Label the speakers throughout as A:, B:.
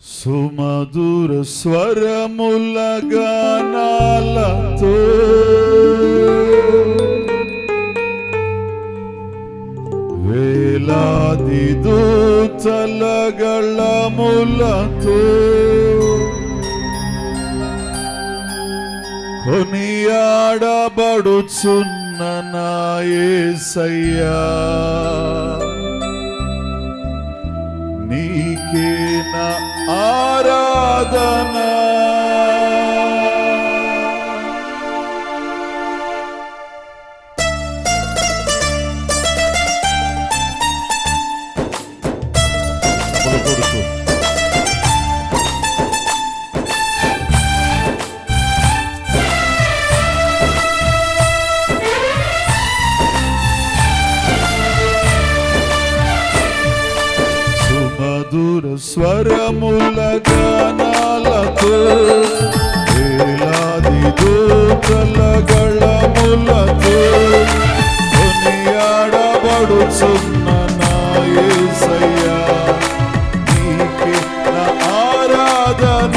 A: సుమధుర స్వరముల గానాలతో వేలాది దూతల గళములతో కొనియాడబడుచున్న నా యేసయ్యా, నీకే నా ఆరాధన. సుమధుర స్వరముల గానాలతో వేలాది దూతల గళములతో కొనియాడబడుచున్న నా యేసయ్యా, నీకే నా ఆరాధన.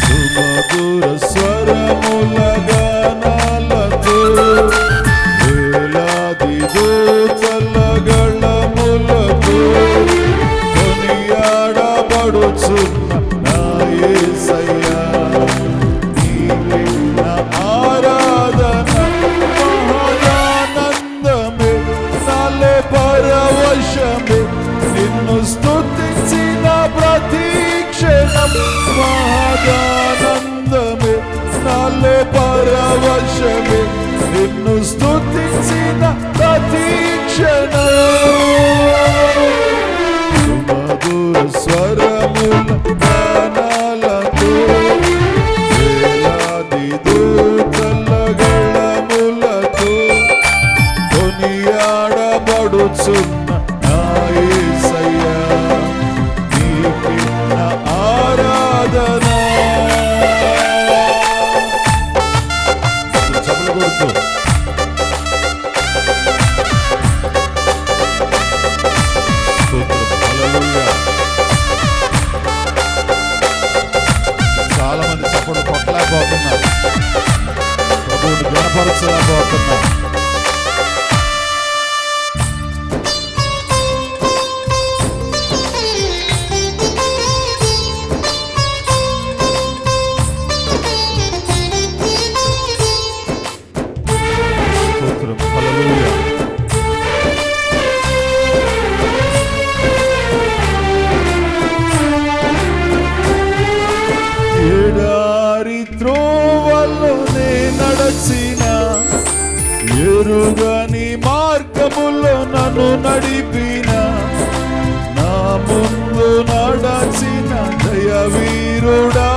A: సుమధుర స్వరముల గానాలతో వేలాది దూతల గళములతో కొనియాడబడుచున్న నా యేసయ్యా, నీకే నా ఆరాధన. మహానందమే నాలే పరవశమే నిన్ను స్తుతించిన ప్రతి క్షణం. మహానందమే నాలే పరవశమే నిన్ను స్తుతించిన ప్రతి క్షణం. సుమధుర స్వరముల గానాలతో వేలాది దూతల గళములతో కొనియాడబడుచున్న నా యేసయ్యా, నీకే నా ఆరాధన. చప్పట్లు కొడుతూ చాలా మంది చప్పుడు కొట్టలేకపోతున్నారు, ప్రభువుని గణపరచలేకపోతున్నారు. స్తోత్రం, హల్లెలూయా. ఎడారి త్రోవలోనే నడచిన, ఎరుగని మార్గములో నన్ను నడిపిన, నా ముందు నడచిన జయవీరుడా,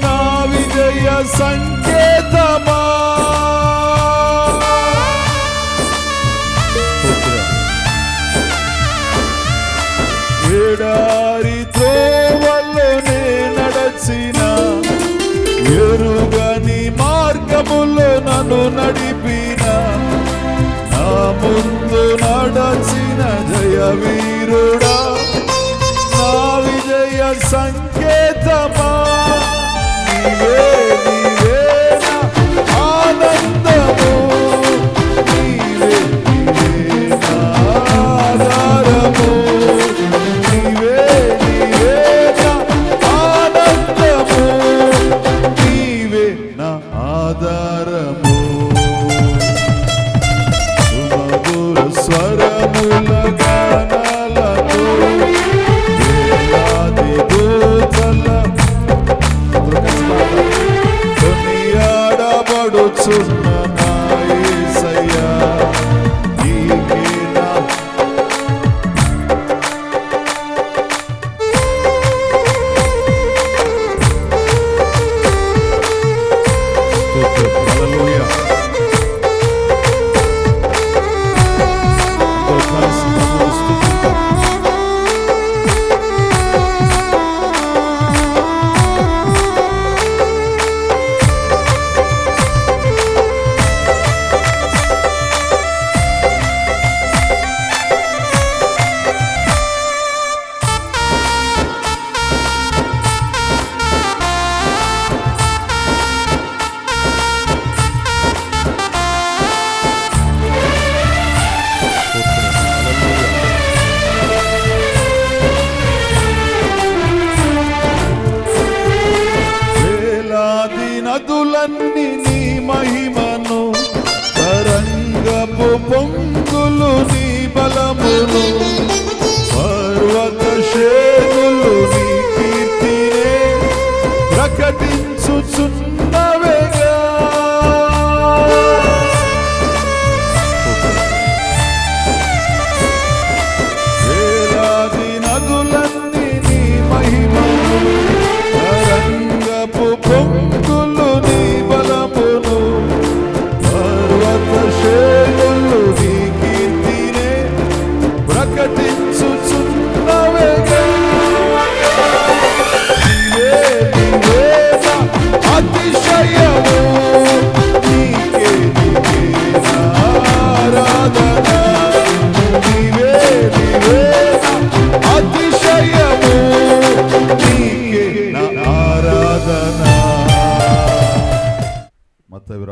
A: నా విజయ సంకేతమా. ఎడారి త్రోవలోనే నడచిన, ఎరుగని మార్గములో నన్ను నడిపిన, నా ముందు నడచిన జయవీరుడా, నా విజయ సంకేతమా. నీవే నీవే నా ఆనందము, నీవే నీవే నా ఆధారము, నీవే నీవే నా ఆనందము, నీవే నా ఆధారము. సుమధుర స్వరముల గానాలతో వేలాది దూతల కొనియాడబడుచున్న నా యేసయ్యా, నీకే నా స్తోత్రం, హల్లెలూయా. కలిసి ప్రభువుని స్తుతిద్దాం.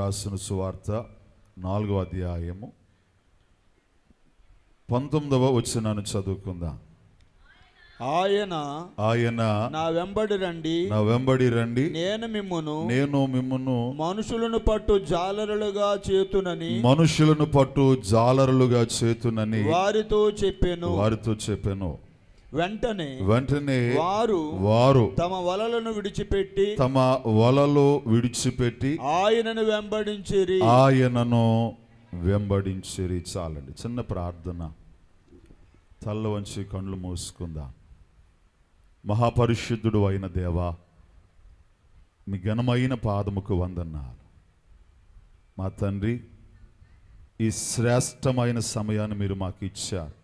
A: రాసిన సువార్త 4వ అధ్యాయము 19వ వచనాన్ని చదువుకుందాం. ఆయన
B: నా వెంబడి
A: రండి,
B: నేను
A: మిమ్మును
B: మనుషులను పట్టు జాలరులుగా చేతునని వారితో చెప్పెను. వెంటనే వారు తమ వలలు విడిచిపెట్టి ఆయనను
A: వెంబడించిరి. చాలండి. చిన్న ప్రార్థన. తల్ల వంచి కళ్ళు మూసుకుందాం. మహాపరిశుద్ధుడు అయిన దేవా, మీ ఘనమైన పాదముకు వందనాలు. మా తండ్రి, ఈ శ్రేష్టమైన సమయాన్ని మీరు మాకు ఇచ్చారు.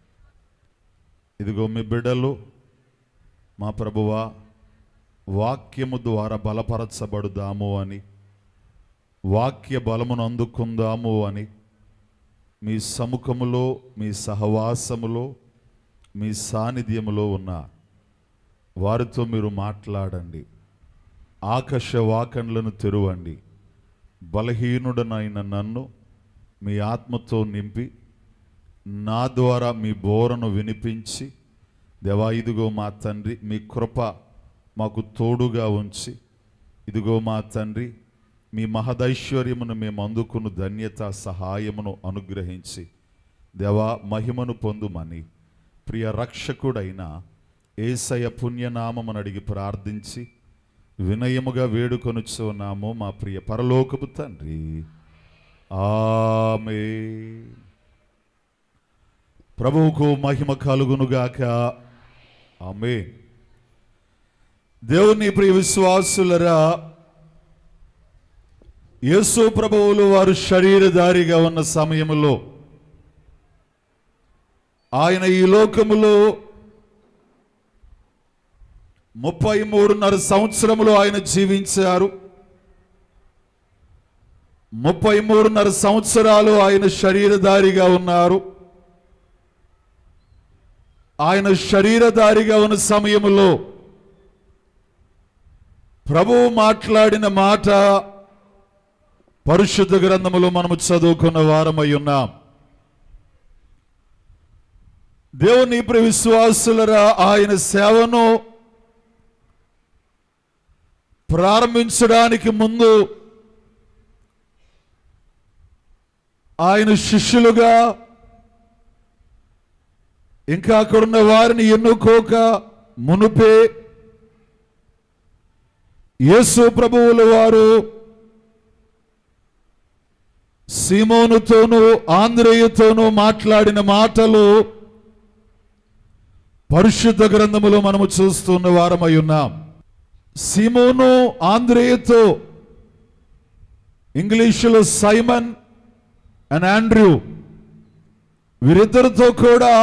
A: ఇదిగో మీ బిడ్డలు మా ప్రభువా వాక్యము ద్వారా బలపరచబడుదాము అని, వాక్య బలమును అందుకుందాము అని మీ సముఖములో, మీ సహవాసములో, మీ సాన్నిధ్యములో ఉన్నారు. వారితో మీరు మాట్లాడండి. ఆకాశవాకన్లను తెరవండి. బలహీనుడనైన నన్ను మీ ఆత్మతో నింపి నా ద్వారా మీ బోరను వినిపించి, దేవా ఇదిగో మా తండ్రి మీ కృప మాకు తోడుగా ఉంచి, ఇదిగో మా తండ్రి మీ మహదైశ్వర్యమును మేము అందుకున్న ధన్యత సహాయమును అనుగ్రహించి దేవా మహిమను పొందుమని ప్రియ రక్షకుడైన యేసయ్య పుణ్యనామమును అడిగి ప్రార్థించి వినయముగా వేడుకొనుచున్నాము మా ప్రియ పరలోకపు తండ్రి. ఆమేన్. ప్రభువుకు మహిమ కలుగునుగాక. ఆమేన్. దేవుని ప్రియ విశ్వాసులరా, యేసు ప్రభువులు వారు శరీరధారిగా ఉన్న సమయములో ఆయన ఈ లోకములో 33.5 సంవత్సరములు ఆయన జీవించారు. 33.5 సంవత్సరాలు ఆయన శరీరధారిగా ఉన్నారు. ఆయన శరీరధారిగా ఉన్న సమయములో ప్రభువు మాట్లాడిన మాట పరిశుద్ధ గ్రంథములో మనము చదువుకున్న వారమై ఉన్నాం. దేవుని ప్రియ విశ్వాసులరా, ఆయన సేవను ప్రారంభించడానికి ముందు ఆయన శిష్యులుగా ఇంకా అక్కడున్న వారిని ఎన్నుకోక మునుపే యేసు ప్రభువుల వారు సీమోనుతోనూ ఆంద్రేయుతోనూ మాట్లాడిన మాటలు పరిశుద్ధ గ్రంథములో మనము చూస్తున్న వారమై ఉన్నాం. సీమోను ఆంద్రేయుతో, ఇంగ్లీషులో సైమన్ అండ్ ఆండ్రూ, వీరిద్దరితో కూడా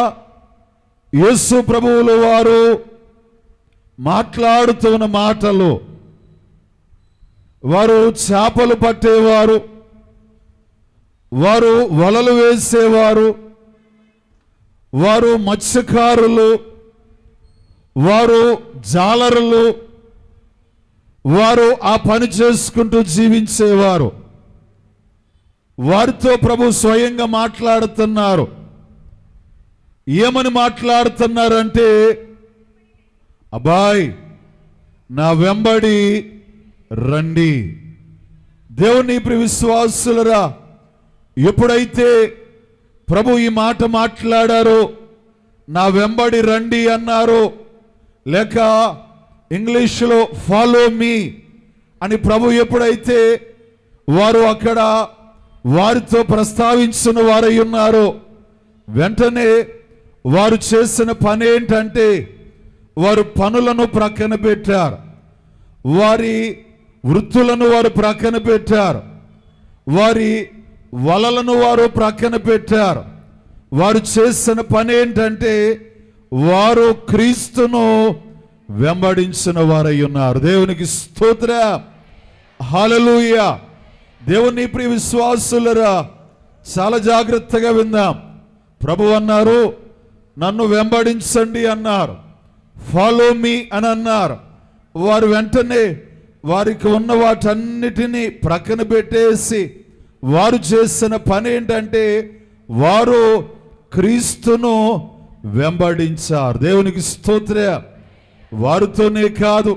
A: యేసు ప్రభువుల వారు మాట్లాడుతున్న మాటలు, వారు చేపలు పట్టేవారు, వారు వలలు వేసేవారు, వారు మత్స్యకారులు, వారు జాలరులు, వారు ఆ పని చేసుకుంటూ జీవించేవారు. వారితో ప్రభు స్వయంగా మాట్లాడుతున్నారు. ఏమని మాట్లాడుతున్నారంటే, అబ్బాయ్ నా వెంబడి రండి. దేవుని ప్రియ విశ్వాసులరా, ఎప్పుడైతే ప్రభు ఈ మాట మాట్లాడారో, నా వెంబడి రండి అన్నారు, లేక ఇంగ్లీష్లో ఫాలో మీ అని ప్రభు ఎప్పుడైతే వారు అక్కడ వారితో ప్రస్తావించిన వారై ఉన్నారో, వెంటనే వారు చేసిన పని ఏంటంటే వారు పనులను ప్రక్కన పెట్టారు, వారి వృత్తులను వారు ప్రక్కన పెట్టారు, వారి వలలను వారు ప్రక్కన పెట్టారు. వారు చేసిన పని ఏంటంటే వారు క్రీస్తును వెంబడించిన వారై ఉన్నారు. దేవునికి స్తోత్రం. హల్లెలూయా. దేవుని ప్రియ విశ్వాసులరా, చాలా జాగ్రత్తగా విందాం. ప్రభు అన్నారు, నన్ను వెంబడించండి అన్నారు, ఫాలో మీ అని అన్నారు. వారు వెంటనే వారికి ఉన్న వాటన్నిటినీ ప్రక్కన పెట్టేసి వారు చేసిన పని ఏంటంటే వారు క్రీస్తును వెంబడించారు. దేవునికి స్తోత్రం. వారితోనే కాదు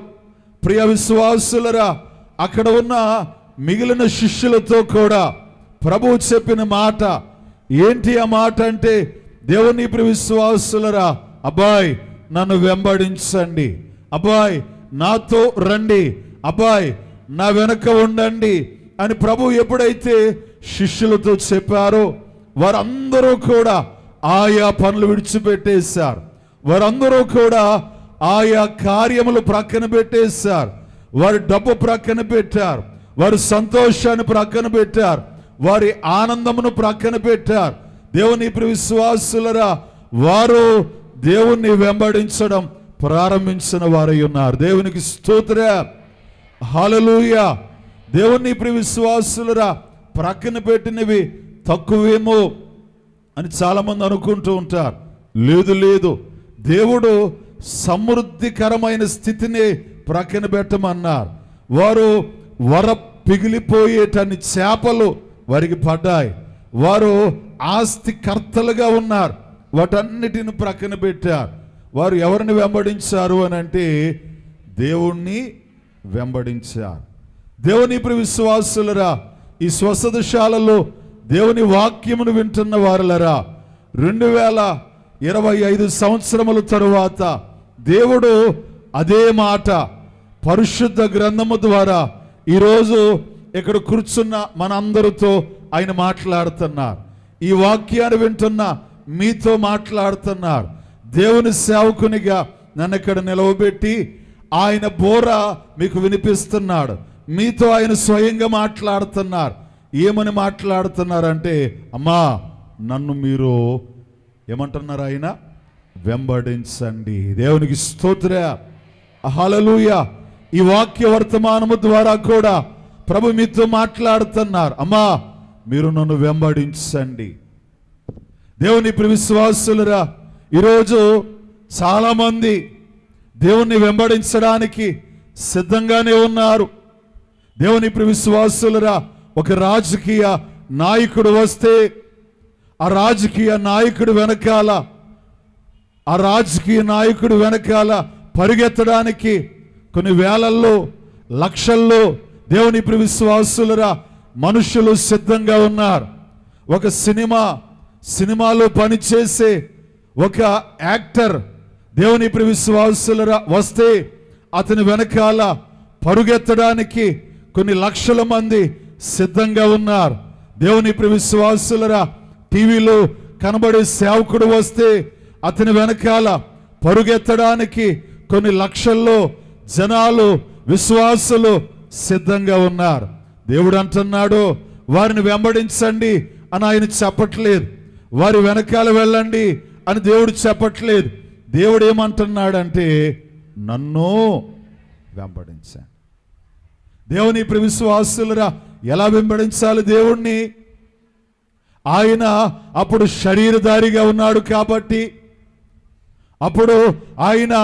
A: ప్రియ విశ్వాసులరా, అక్కడ ఉన్న మిగిలిన శిష్యులతో కూడా ప్రభువు చెప్పిన మాట ఏంటి? ఆ మాట అంటే, దేవుని ప్రియ విశ్వాసులరా, అబ్బాయ్ నన్ను వెంబడించండి, అబ్బాయ్ నాతో రండి, అబ్బాయ్ నా వెనక ఉండండి అని ప్రభు ఎప్పుడైతే శిష్యులతో చెప్పారో వారందరూ కూడా ఆయా పనులు విడిచిపెట్టేశారు. వారందరూ కూడా ఆయా కార్యములు ప్రక్కన పెట్టేశారు. వారి డబ్బు ప్రక్కన పెట్టారు, వారి సంతోషాన్ని ప్రక్కన పెట్టారు, వారి ఆనందమును ప్రక్కన పెట్టారు. దేవుని ప్రియ విశ్వాసులరా, వారు దేవుణ్ణి వెంబడించడం ప్రారంభించిన వారై ఉన్నారు. దేవునికి స్తోత్రం, హల్లెలూయా. దేవుని ప్రియ విశ్వాసులరా, ప్రక్కన పెట్టినవి తక్కువేమో అని చాలామంది అనుకుంటూ ఉంటారు. లేదు, దేవుడు సమృద్ధికరమైన స్థితిని ప్రక్కన పెట్టమన్నారు. వారు వర పిగిలిపోయేటన్ని చేపలు వారికి పడ్డాయి. వారు ఆస్తి కర్తలుగా ఉన్నారు, వాటన్నిటిని ప్రక్కన పెట్టారు. వారు ఎవరిని వెంబడించారు అని అంటే దేవుణ్ణి వెంబడించారు. దేవుని ప్రియ విశ్వాసులరా, ఈ స్వసదశాలలో దేవుని వాక్యమును వింటున్న వారులరా, 2025 సంవత్సరముల తరువాత దేవుడు అదే మాట పరిశుద్ధ గ్రంథము ద్వారా ఈరోజు ఇక్కడ కూర్చున్న మనందరితో ఆయన మాట్లాడుతున్నారు. ఈ వాక్యాన్ని వింటున్న మీతో మాట్లాడుతున్నారు. దేవుని సేవకునిగా నన్ను ఇక్కడ నిలవబెట్టి ఆయన బోర మీకు వినిపిస్తున్నాడు. మీతో ఆయన స్వయంగా మాట్లాడుతున్నారు. ఏమని మాట్లాడుతున్నారంటే, అమ్మా నన్ను మీరు ఏమంటున్నారు? ఆయన వెంబడించండి. దేవునికి స్తోత్రం, హల్లెలూయా. ఈ వాక్య వర్తమానము ద్వారా కూడా ప్రభు మీతో మాట్లాడుతున్నారు. అమ్మా మీరు నన్ను వెంబడించండి. దేవుని ప్రియ విశ్వాసులరా, ఈరోజు చాలామంది దేవుణ్ణి వెంబడించడానికి సిద్ధంగానే ఉన్నారు. దేవుని ప్రియ విశ్వాసులరా, ఒక రాజకీయ నాయకుడు వస్తే ఆ రాజకీయ నాయకుడు వెనకాల పరిగెత్తడానికి కొన్ని వేలల్లో లక్షల్లో దేవుని ప్రియ విశ్వాసులరా మనుషులు సిద్ధంగా ఉన్నారు. ఒక సినిమాలో పనిచేసే ఒక యాక్టర్ దేవుని ప్రియ విశ్వాసులరా వస్తే అతని వెనకాల పరుగెత్తడానికి కొన్ని లక్షల మంది సిద్ధంగా ఉన్నారు. దేవుని ప్రియ విశ్వాసులరా, టీవీలో కనబడే సేవకుడు వస్తే అతని వెనకాల పరుగెత్తడానికి కొన్ని లక్షల్లో జనాలు విశ్వాసులు సిద్ధంగా ఉన్నారు. దేవుడు అంటున్నాడు వారిని వెంబడించండి అని ఆయన చెప్పట్లేదు, వారి వెనకాల వెళ్ళండి అని దేవుడు చెప్పట్లేదు. దేవుడు ఏమంటున్నాడంటే నన్ను వెంబడించండి. దేవుని ప్రియ విశ్వాసులరా, ఎలా వెంబడించాలి దేవుణ్ణి? ఆయన అప్పుడు శరీరధారిగా ఉన్నాడు కాబట్టి, అప్పుడు ఆయన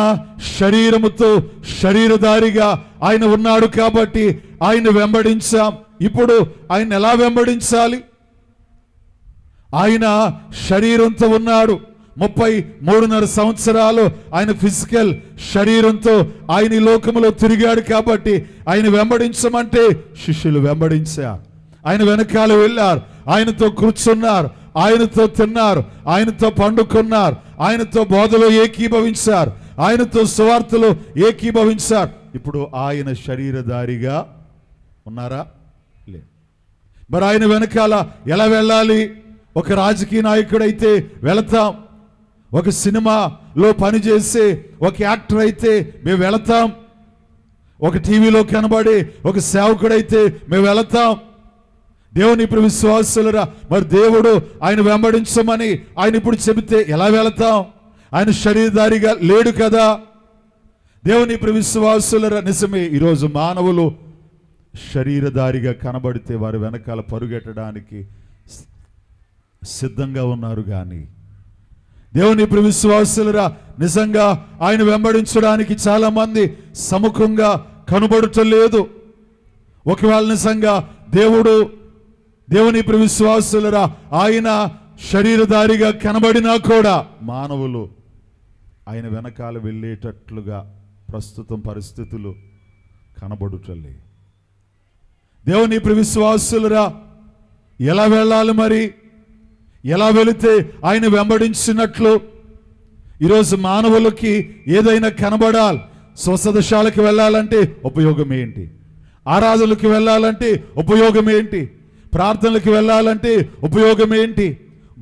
A: శరీరధారిగా ఆయన ఉన్నాడు కాబట్టి ఆయన వెంబడించాం. ఇప్పుడు ఆయన ఎలా వెంబడించాలి? ఆయన శరీరంతో ఉన్నాడు. 33.5 సంవత్సరాలు ఆయన ఫిజికల్ శరీరంతో ఆయన ఈ లోకములో తిరిగాడు కాబట్టి ఆయన వెంబడించమంటే శిష్యులు వెంబడించారు. ఆయన వెనకాల వెళ్ళారు, ఆయనతో కూర్చున్నారు, ఆయనతో తిన్నారు, ఆయనతో పండుకున్నారు, ఆయనతో బోధలో ఏకీభవించారు, ఆయనతో సువార్తలో ఏకీభవించారు. ఇప్పుడు ఆయన శరీరధారిగా ఉన్నారా? లేదు. మరి ఆయన వెనకాల ఎలా వెళ్ళాలి? ఒక రాజకీయ నాయకుడైతే వెళతాం, ఒక సినిమాలో పనిచేసే ఒక యాక్టర్ అయితే మేము వెళతాం, ఒక టీవీలో కనబడే ఒక సేవకుడైతే మేము వెళతాం. దేవుని ఇప్పుడు విశ్వాసులరా, మరి దేవుడు ఆయన వెంబడించమని ఆయన ఇప్పుడు చెబితే ఎలా వెళతాం? ఆయన శరీరధారిగా లేడు కదా. దేవుని ఇప్పుడు విశ్వాసులరా, నిజమే ఈరోజు మానవులు శరీరధారిగా కనబడితే వారి వెనకాల పరుగెట్టడానికి సిద్ధంగా ఉన్నారు. కానీ దేవుని ఇప్పుడు విశ్వాసులరా, నిజంగా ఆయన వెంబడించడానికి చాలా మంది సముఖంగా కనబడటం లేదు. ఒకవేళ నిజంగా దేవుని ప్రియ విశ్వాసులరా, ఆయన శరీరధారిగా కనబడినా కూడా మానవులు ఆయన వెనకాల వెళ్ళేటట్లుగా ప్రస్తుతం పరిస్థితులు కనబడుటలే. దేవుని ప్రియ విశ్వాసులరా, ఎలా వెళ్ళాలి మరి? ఎలా వెళితే ఆయన వెంబడించినట్లు? ఈరోజు మానవులకి ఏదైనా కనబడాలి. స్వసదశాలకు వెళ్ళాలంటే ఉపయోగం ఏంటి? ఆరాధనలకు వెళ్ళాలంటే ఉపయోగం ఏంటి? ప్రార్థనలకు వెళ్ళాలంటే ఉపయోగం ఏంటి?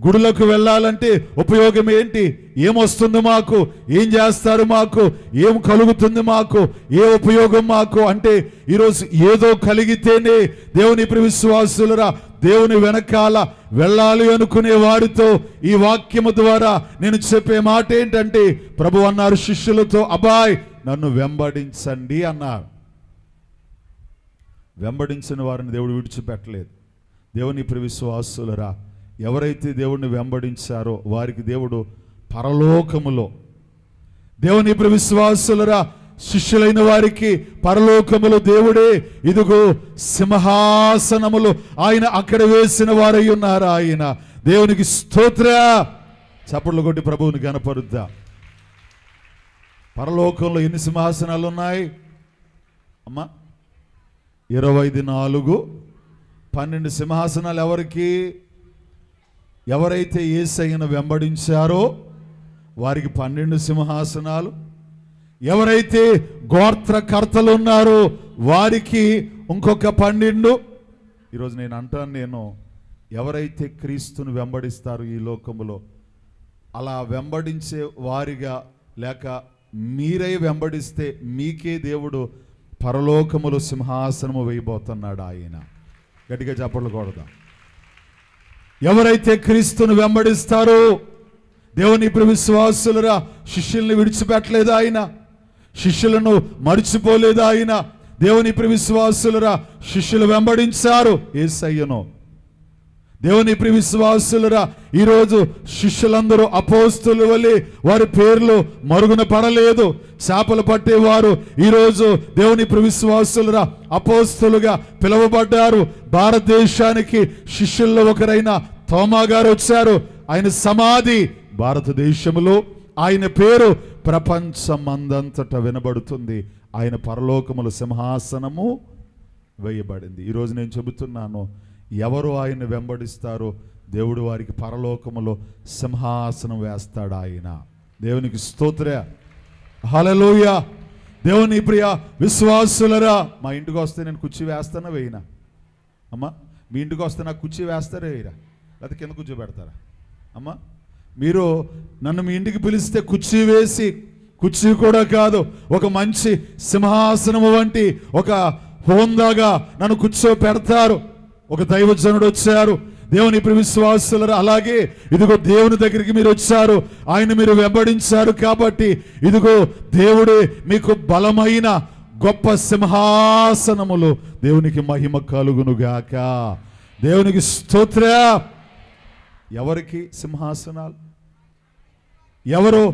A: గుడులకు వెళ్ళాలంటే ఉపయోగం ఏంటి? ఏమొస్తుంది మాకు? ఏం చేస్తారు మాకు? ఏం కలుగుతుంది మాకు? ఏ ఉపయోగం మాకు? అంటే ఈరోజు ఏదో కలిగితేనే దేవుని ప్రియ విశ్వాసులరా, దేవుని వెనకాల వెళ్ళాలి అనుకునే వారితో ఈ వాక్యము ద్వారా నేను చెప్పే మాట ఏంటంటే, ప్రభు అన్నారు శిష్యులతో, అబ్బాయ్ నన్ను వెంబడించండి అన్నారు. వెంబడించిన వారిని దేవుడు విడిచిపెట్టలేదు. దేవుని ప్రియ విశ్వాసులరా, ఎవరైతే దేవుణ్ణి వెంబడించారో వారికి దేవుడు పరలోకములో, దేవుని ప్రియ విశ్వాసులరా, శిష్యులైన వారికి పరలోకములో దేవుడే ఇదిగో సింహాసనములు ఆయన అక్కడ వేసిన వారై ఉన్నారు. ఆయన దేవునికి స్తోత్ర. చప్పట్లు కొట్టి ప్రభువుని గణపరుద్దా. పరలోకంలో ఎన్ని సింహాసనాలు ఉన్నాయి అమ్మా? 24, 12 సింహాసనాలు. ఎవరికి? ఎవరైతే యేసయ్యను వెంబడించారో వారికి 12 సింహాసనాలు. ఎవరైతే గోత్రకర్తలు ఉన్నారో వారికి ఇంకొక 12. ఈరోజు నేను అంటాను, ఎవరైతే క్రీస్తును వెంబడిస్తారో ఈ లోకములో, అలా వెంబడించే వారిగా లేక మీరై వెంబడిస్తే మీకే దేవుడు పరలోకములో సింహాసనము వేయబోతున్నాడు. ఆయన గట్టిగా చప్పట్లు కొడదాం. ఎవరైతే క్రీస్తును వెంబడిస్తారో, దేవుని ప్రియ విశ్వాసులరా, శిష్యుల్ని విడిచిపెట్టలేదు ఆయన, శిష్యులను మర్చిపోలేదు ఆయన. దేవుని ప్రియ విశ్వాసులరా, శిష్యులు వెంబడించారు యేసయ్యను. దేవుని ప్రియ విశ్వాసులరా, ఈరోజు శిష్యులందరూ అపోస్తుల వలె వారి పేర్లు మరుగున పడలేదు. చేపలు పట్టేవారు ఈరోజు దేవుని ప్రియ విశ్వాసులరా అపోస్తులుగా పిలువబడ్డారు. భారతదేశానికి శిష్యుల్లో ఒకరైన తోమా గారు వచ్చారు. ఆయన సమాధి భారతదేశంలో, ఆయన పేరు ప్రపంచమందంతట వినబడుతుంది. ఆయన పరలోకముల సింహాసనము వేయబడింది. ఈరోజు నేను చెబుతున్నాను, ఎవరు ఆయన వెంబడిస్తారో దేవుడు వారికి పరలోకములో సింహాసనం వేస్తాడు ఆయన. దేవునికి స్తోత్ర. హల్లెలూయా. దేవుని ప్రియ విశ్వాసులరా, మా ఇంటికి వస్తే నేను కుర్చీ వేస్తానా వేయినా? అమ్మా, మీ ఇంటికి వస్తే నాకు కుర్చీ వేస్తారా వేయరా? లేకపోతే కింద కూర్చోబెడతారా? అమ్మా, మీరు నన్ను మీ ఇంటికి పిలిస్తే కుర్చీ వేసి, కుర్చీ కూడా కాదు, ఒక మంచి సింహాసనము వంటి ఒక హోందాగా నన్ను కూర్చోపెడతారు. ఒక దైవజనుడు వచ్చారు, దేవుని ప్రియ విశ్వాసులరా, అలాగే ఇదిగో దేవుని దగ్గరికి మీరు వచ్చారు, ఆయన మీరు వెంబడించారు కాబట్టి ఇదిగో దేవుడే మీకు బలమైన గొప్ప సింహాసనములు. దేవునికి మహిమ కలుగునుగాక. దేవునికి స్తోత్ర. ఎవరికి సింహాసనాలు? ఎవరు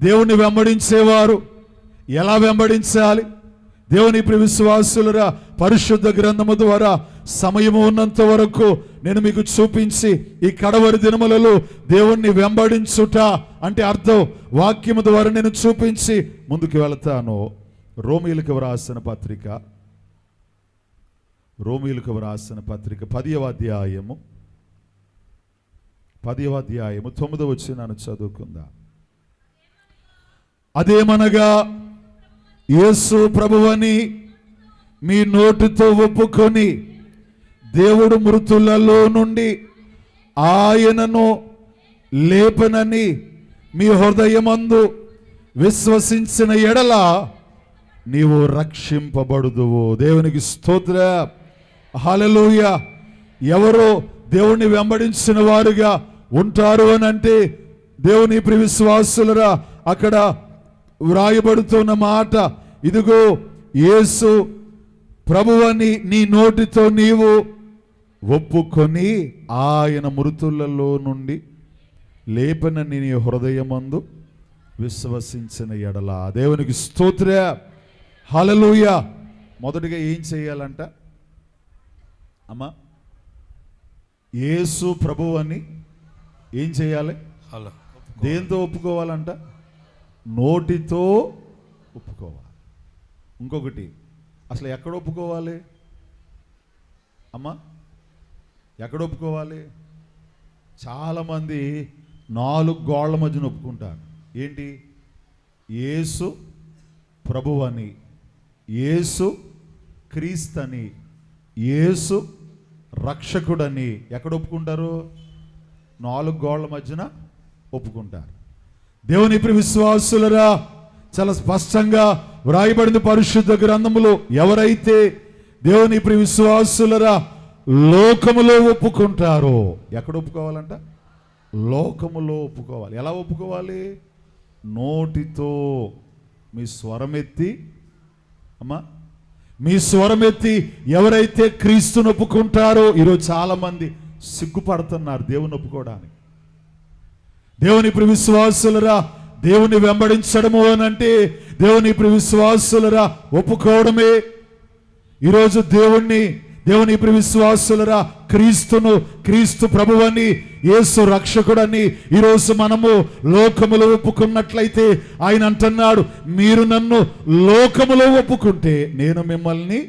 A: దేవుణ్ణి వెంబడించేవారు? ఎలా వెంబడించాలి? దేవుని ప్రియ విశ్వాసులరా, పరిశుద్ధ గ్రంథము ద్వారా సమయము ఉన్నంత వరకు నేను మీకు చూపించి ఈ కడవరి దినములలో దేవుణ్ణి వెంబడించుట అంటే అర్థం వాక్యము ద్వారా నేను చూపించి ముందుకు వెళతాను. రోమీయులకు వ్రాసిన పత్రిక 10వ అధ్యాయము 9వ వచనాన్ని చదువుకుందాం. అదేమనగా, యేసు ప్రభువని మీ నోటితో ఒప్పుకొని దేవుడు మృతులలో నుండి ఆయనను లేపనని మీ హృదయమందు విశ్వసించిన ఎడల నీవు రక్షింపబడుదువు. దేవునికి స్తోత్ర. హల్లెలూయా. ఎవరో దేవుణ్ణి వెంబడించిన వారుగా ఉంటారు అని అంటే, దేవుని ప్రియ విశ్వాసులరా, అక్కడ వ్రాయబడుతున్న మాట ఇదిగో, యేసు ప్రభువని నీ నోటితో నీవు ఒప్పుకొని ఆయన మృతులలో నుండి లేపనని నీ హృదయమందు విశ్వసించిన ఎడల. దేవునికి స్తోత్ర. హల్లెలూయా. మొదటిగా ఏం చేయాలంట అమ్మా? యేసు ప్రభువు అని ఏం చేయాలి? దేంతో ఒప్పుకోవాలంట? నోటితో ఒప్పుకోవాలి. ఇంకొకటి, అసలు ఎక్కడ ఒప్పుకోవాలి అమ్మా? ఎక్కడ ఒప్పుకోవాలి? చాలామంది 4 గోళ్ల మధ్యన ఒప్పుకుంటారు. ఏంటి? యేసు ప్రభువని, యేసు క్రీస్తని, యేసు రక్షకుడని ఎక్కడ ఒప్పుకుంటారు? 4 గోళ్ల మధ్యన ఒప్పుకుంటారు. దేవుని ప్రియ విశ్వాసులరా, చాలా స్పష్టంగా వ్రాయబడింది పరిశుద్ధ గ్రంథములో. ఎవరైతే దేవుని ప్రియ విశ్వాసులరా లోకములో ఒప్పుకుంటారో, ఎక్కడ ఒప్పుకోవాలంట? లోకములో ఒప్పుకోవాలి. ఎలా ఒప్పుకోవాలి? నోటితో. మీ స్వరమెత్తి అమ్మా, మీ స్వరమెత్తి ఎవరైతే క్రీస్తుని ఒప్పుకుంటారో, ఈరోజు చాలా మంది సిగ్గుపడుతున్నారు దేవుని ఒప్పుకోవడానికి. దేవుని ప్రియ విశ్వాసులరా, దేవుని వెంబడించడము అని అంటే దేవుని ప్రియ విశ్వాసులరా ఒప్పుకోవడమే. ఈరోజు దేవుని ప్రియ విశ్వాసులరా క్రీస్తు ప్రభువని, యేసు రక్షకుడని ఈరోజు మనము లోకములో ఒప్పుకున్నట్లయితే ఆయన అంటున్నాడు, మీరు నన్ను లోకములో ఒప్పుకుంటే నేను మిమ్మల్ని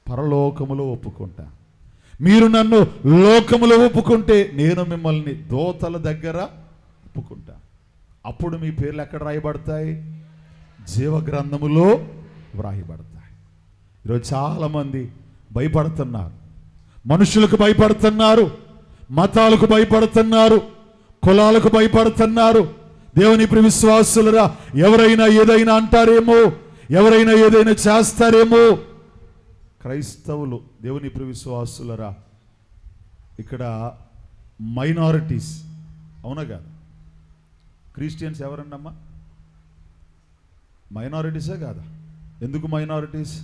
A: పరలోకములో ఒప్పుకుంటా. మీరు నన్ను లోకములో ఒప్పుకుంటే నేను మిమ్మల్ని దోతల దగ్గర ఒప్పుకుంటా. అప్పుడు మీ పేర్లు ఎక్కడ రాయబడతాయి? జీవగ్రంథములో వ్రాయబడతాయి. ఈరోజు చాలామంది భయపడుతున్నారు, మనుషులకు భయపడుతున్నారు, మతాలకు భయపడుతున్నారు, కులాలకు భయపడుతున్నారు. దేవుని ప్రియ విశ్వాసులరా, ఎవరైనా ఏదైనా అంటారేమో, ఎవరైనా ఏదైనా చేస్తారేమో. క్రైస్తవులు, దేవుని ప్రియ విశ్వాసులరా, ఇక్కడ మైనారిటీస్, అవునా కాదు? క్రిస్టియన్స్ ఎవరన్నమ్మా? మైనారిటీసే కాదా? ఎందుకు మైనారిటీస్?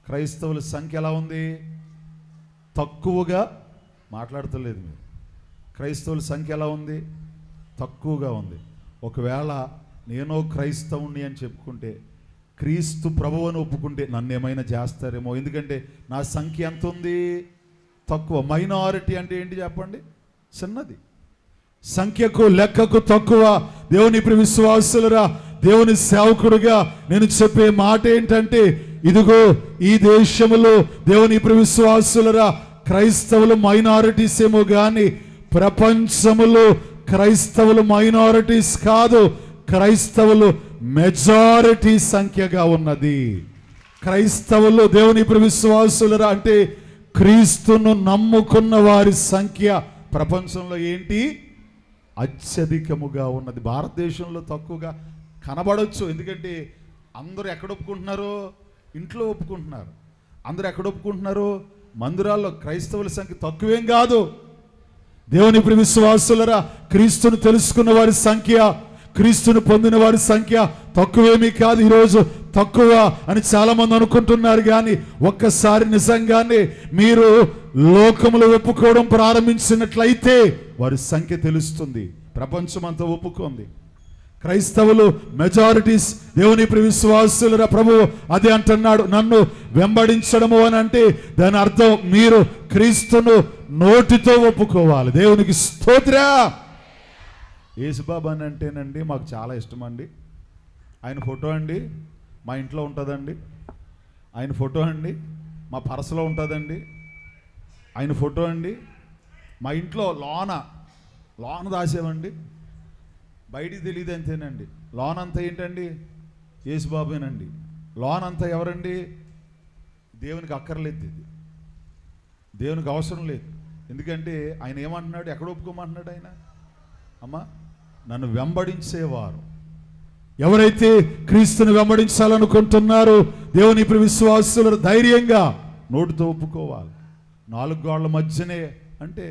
A: క్రైస్తవుల సంఖ్య ఎలా ఉంది? తక్కువగా మాట్లాడతలేదు మీరు. క్రైస్తవుల సంఖ్య ఎలా ఉంది? తక్కువగా ఉంది. ఒకవేళ నేను క్రైస్తవుని అని చెప్పుకుంటే, క్రీస్తు ప్రభువుని ఒప్పుకుంటే నన్ను ఏమైనా చేస్తారేమో. ఎందుకంటే నా సంఖ్య ఎంత ఉంది? తక్కువ. మైనారిటీ అంటే ఏంటి చెప్పండి? చిన్నది, సంఖ్యకు లెక్కకు తక్కువ. దేవుని ప్రియ విశ్వాసులరా, దేవుని సేవకుడుగా నేను చెప్పే మాట ఏంటంటే, ఇదిగో ఈ దేశంలో దేవుని ప్రియ విశ్వాసులరా క్రైస్తవులు మైనారిటీస్ ఏమో కానీ ప్రపంచములో క్రైస్తవులు మైనారిటీస్ కాదు, క్రైస్తవులు మెజారిటీ సంఖ్యగా ఉన్నది. క్రైస్తవులు దేవుని ప్రియ విశ్వాసులరా అంటే క్రీస్తును నమ్ముకున్న వారి సంఖ్య ప్రపంచంలో ఏంటి? అత్యధికముగా ఉన్నది. భారతదేశంలో తక్కువగా కనబడవచ్చు. ఎందుకంటే అందరూ ఎక్కడ ఒప్పుకుంటున్నారు? ఇంట్లో ఒప్పుకుంటున్నారు. అందరూ ఎక్కడ ఒప్పుకుంటున్నారు? మందిరాల్లో. క్రైస్తవుల సంఖ్య తక్కువేం కాదు. దేవుని ప్రియ విశ్వాసులరా, క్రీస్తును తెలుసుకున్న వారి సంఖ్య, క్రీస్తును పొందిన వారి సంఖ్య తక్కువేమీ కాదు. ఈరోజు తక్కువ అని చాలా మంది అనుకుంటున్నారు, కానీ ఒక్కసారి నిజంగానే మీరు లోకములు ఒప్పుకోవడం ప్రారంభించినట్లయితే వారి సంఖ్య తెలుస్తుంది. ప్రపంచం అంతా ఒప్పుకుంది. క్రైస్తవులు మెజారిటీస్. దేవుని ప్రియ విశ్వాసులరా, ప్రభు అదే అంటున్నాడు, నన్ను వెంబడించడము అని అంటే దాని అర్థం మీరు క్రీస్తును నోటితో ఒప్పుకోవాలి. దేవునికి స్తోత్రం. యేసుబాబు అని అంటేనండి మాకు చాలా ఇష్టం అండి. ఆయన ఫోటో అండి మా ఇంట్లో ఉంటుందండి. ఆయన ఫోటో అండి మా పర్సులో ఉంటుందండి. ఆయన ఫోటో అండి మా ఇంట్లో లోన దాసేవండి. బయటికి తెలియదు అంతేనండి. లోన్ అంతా ఏంటండి? యేసుబాబేనండి. లోన్ అంతా ఎవరండి? దేవునికి అక్కర్లేదు. ఇది దేవునికి అవసరం లేదు. ఎందుకంటే ఆయన ఏమంటున్నాడు? ఎక్కడ ఒప్పుకోమంటున్నాడు ఆయన? అమ్మా, నన్ను వెంబడించేవారు ఎవరైతే క్రీస్తుని వెంబడించాలనుకుంటున్నారో దేవుని ప్రియ విశ్వాసులు ధైర్యంగా నోటితో ఒప్పుకోవాలి. 4 గోళ్ల మధ్యనే అంటే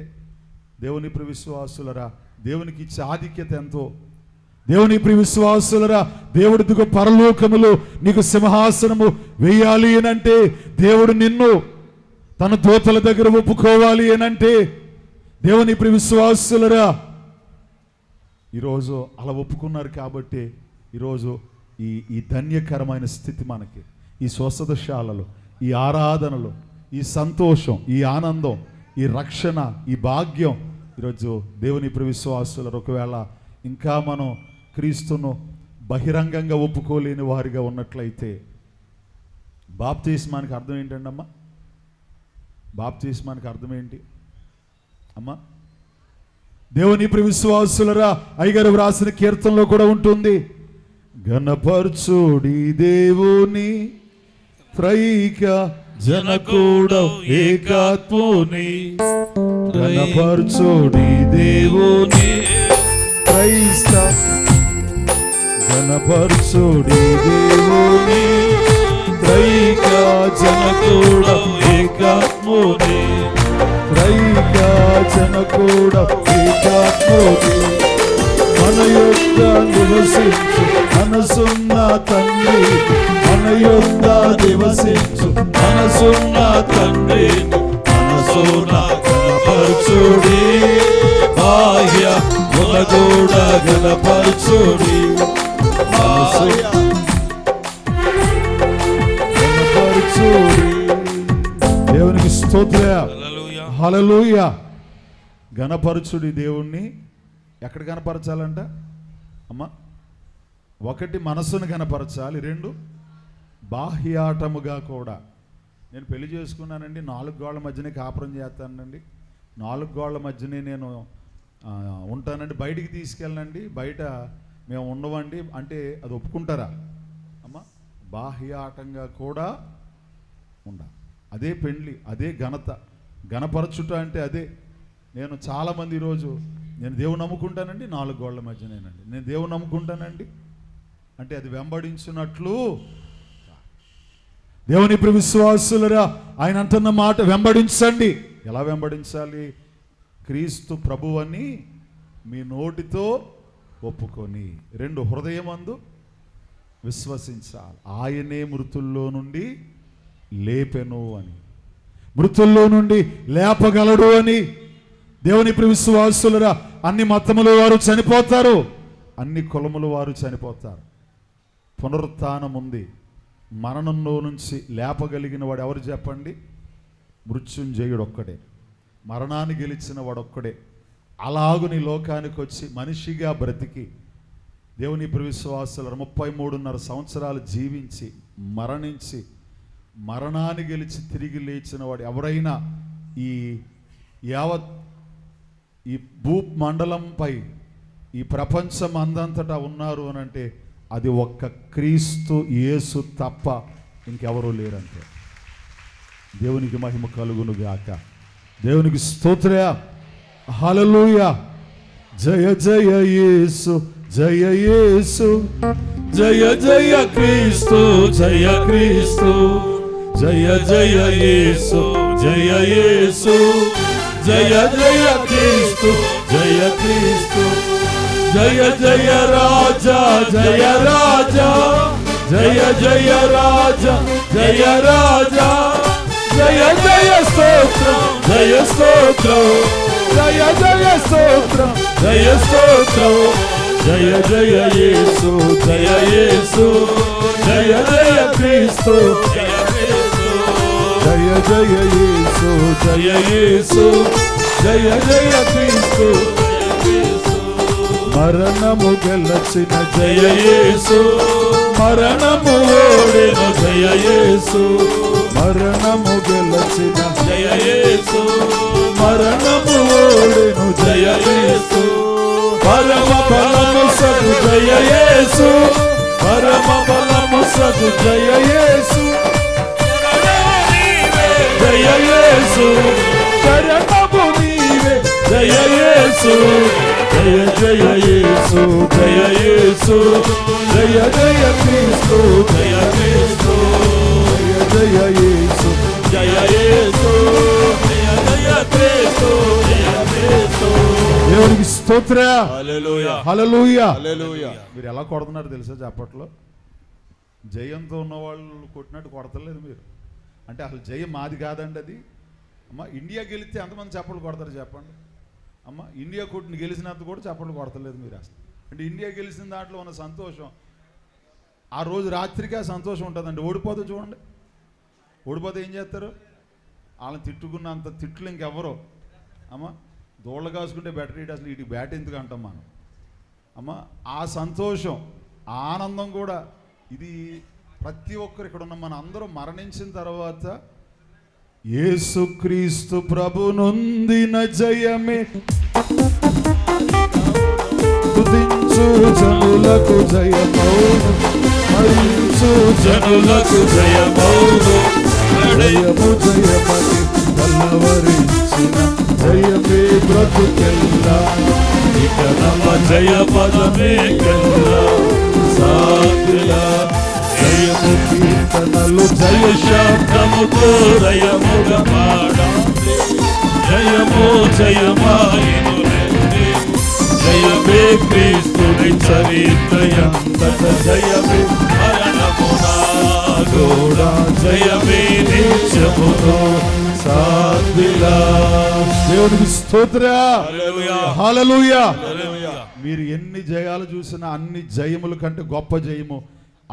A: దేవుని ప్రియ విశ్వాసులరా, దేవునికి ఇచ్చే ఆధిక్యత ఎంతో. దేవుని ప్రియ విశ్వాసులరా, దేవుడిదిగో పరలోకములో నీకు సింహాసనము వేయాలి అనంటే, దేవుడు నిన్ను తన దూతల దగ్గర ఒప్పుకోవాలి అనంటే, దేవుని ప్రియ విశ్వాసులరా ఈరోజు అలా ఒప్పుకున్నారు కాబట్టి ఈరోజు ఈ ధన్యకరమైన స్థితి మనకి, ఈ స్వస్థతశాలలో, ఈ ఆరాధనలో, ఈ సంతోషం, ఈ ఆనందం, ఈ రక్షణ, ఈ భాగ్యం ఈరోజు దేవుని విశ్వాసులు ఒకవేళ ఇంకా మనం క్రీస్తును బహిరంగంగా ఒప్పుకోలేని వారిగా ఉన్నట్లయితే, బాప్తిస్మానికి అర్థం ఏంటండి అమ్మా? బాప్తిస్మానికి అర్థం ఏంటి అమ్మా? దేవుని విశ్వాసులరా, అయ్యగారు వ్రాసిన కీర్తనలో కూడా ఉంటుంది, ఘనపరచుడి దేవుని త్రైక జనకూడ ఏకాత్ముని, ఘనపరచుడి దేవుని క్రైస్త, ఘనపరచుడి దేవుని త్రైక జనకూడ ఏకాత్ముని, త్రైక జనకూడ ఏకాత్ముని, మన యొక్క నివసించు మనసున్న తండ్రి, మన యొక్క నివసించు మనసున్న తండ్రి, మనసున ఘనపరచుడి బాహ్య మునగూడ ఘనపరచుడి, ఘనపరచుడి. దేవునికి స్తోత్రం, హల్లెలూయా. ఘనపరచుడి దేవుణ్ణి. ఎక్కడ కనపరచాలంట అమ్మా? ఒకటి, మనసును కనపరచాలి. రెండు, బాహ్యాటముగా కూడా. నేను పెళ్లి చేసుకున్నానండి, 4 గోళ్ల మధ్యనే కాపురం చేస్తానండి, 4 గోళ్ల మధ్యనే నేను ఉంటానండి, బయటికి తీసుకెళ్ళండి, బయట మేము ఉండవండి అంటే అది ఒప్పుకుంటారా అమ్మా? బాహ్యాటంగా కూడా ఉండాలి. అదే పెళ్ళి, అదే ఘనత. ఘనపరచుట అంటే అదే. నేను చాలామంది ఈరోజు నేను దేవుని నమ్ముకుంటానండి, 4 గోళ్ల మధ్యనేనండి, నేను దేవుని నమ్ముకుంటానండి అంటే అది వెంబడించినట్లు. దేవుని విశ్వాసులరా, ఆయన అంటున్న మాట వెంబడించండి. ఎలా వెంబడించాలి? క్రీస్తు ప్రభువని మీ నోటితో ఒప్పుకొని, 2, హృదయమందు విశ్వసించాలి, ఆయనే మృతుల్లో నుండి లేపెను అని, మృతుల్లో నుండి లేపగలడు అని. దేవుని విశ్వాసులరా, అన్ని మతముల వారు చనిపోతారు, అన్ని కులముల వారు చనిపోతారు. పునరుత్థానం ఉంది. మరణంలో నుంచి లేపగలిగిన వాడు ఎవరు చెప్పండి? మృత్యుంజయుడు ఒక్కడే, మరణాన్ని గెలిచిన వాడు ఒక్కడే. అలాగుని లోకానికి వచ్చి మనిషిగా బ్రతికి దేవుని విశ్వాసులు 33.5 సంవత్సరాలు జీవించి మరణించి మరణాన్ని గెలిచి తిరిగి లేచిన వాడు ఎవరైనా ఈ యావత్ ఈ భూమండలంపై ఈ ప్రపంచం అందంతటా ఉన్నారు అని అంటే అది ఒక్క క్రీస్తు యేసు తప్ప ఇంకెవరూ లేరంటే. దేవునికి మహిమ కలుగును గాక. దేవునికి స్తోత్రం, హల్లెలూయా. జయ జయ యేసు, జయ యేసు, జయ జయ క్రీస్తు, జయ క్రీస్తు, జయ జయ యేసు, జయ యేసు, జయ జయ క్రీస్తు, జయ క్రీస్తు, జయ జయ రాజా, జయ రాజా, జయ జయ రాజా, జయ రాజా, జయ జయ స్తోత్రం, జయ స్తోత్రం, జయ జయ స్తోత్రం, జయ స్తోత్రం, జయ జయ యేసు, జయ యేసు, జయ జయ క్రీస్తు, జయ క్రీస్తు, జయ జయ యేసు, జయ యేసు, జయ జయ క్రీస్తు. మరణము గెలచిన జయ యేసు, మరణము ఓడిన జయ యేసు, మరణము గెలచిన జయ యేసు, మరణము ఓడిన జయ యేసు, పరమ బలము సగు జయ యేసు, పరమ బలము సగు జయ యేసు, జయ యేసు, శరణము నీవే జయ యేసు, జయ జయ యేసు, జయ యేసు, జయ జయ క్రీస్తు, జయ క్రీస్తు, జయ జయ యేసు, జయ యేసు, జయ జయ క్రీస్తు, జయ క్రీస్తు. దేవునికి స్తోత్రం, హల్లెలూయా, హల్లెలూయా, హల్లెలూయా. మీరు ఎలా కొడుతున్నారు తెలుసా? చప్పట్లో జయంతో ఉన్న వాళ్ళు కొట్టినట్టు కొడతలేదు మీరు. అంటే అసలు జయం మాది కాదండి అది. అమ్మ, ఇండియా గెలిస్తే ఎంతమంది చప్పట్లు కొడతారు చెప్పండి? అమ్మ, ఇండియా కొట్టిన గెలిచినంత కూడా చప్పట్లు కొడతలేదు మీరు అసలు. అంటే ఇండియా గెలిచిన దాంట్లో ఉన్న సంతోషం ఆ రోజు రాత్రికే సంతోషం ఉంటుందండి. ఓడిపోతే చూడండి, ఓడిపోతే ఏం చేస్తారు? వాళ్ళని తిట్టుకున్నంత తిట్లు ఇంకెవరో అమ్మా. దోళ్ళ కాసుకుంటే బెటర్ ఇటు, అసలు వీటికి బ్యాట్ ఎందుకు అంటాం మనం అమ్మా. ఆ సంతోషం, ఆ ఆనందం కూడా ఇది ప్రతి ఒక్కరు ఇక్కడ ఉన్న మన అందరూ మరణించిన తర్వాత యేసుక్రీస్తు ప్రభు నొందిన జయమే స్తుతించు జనులకు జయమౌను, స్మరించు జనులకు జయమౌను, జయము జయమని కలవరించిన జయమే బ్రతుకెల్లా, ఇక నమ్మ జయ పదమే కల్లా సాగిలా. జయము కీర్తనలు జయ శబ్దముతో జయముగా పాడాలి, జయము జయమాయను జయమే క్రీస్తుని చరిత్రయంతట జయమే మరణమునా గోడా జయమే నిత్యమును సాధిలా. దేవునికి స్తోత్రం, హల్లెలూయా. మీరు ఎన్ని జయాలు చూసినా అన్ని జయముల కంటే గొప్ప జయము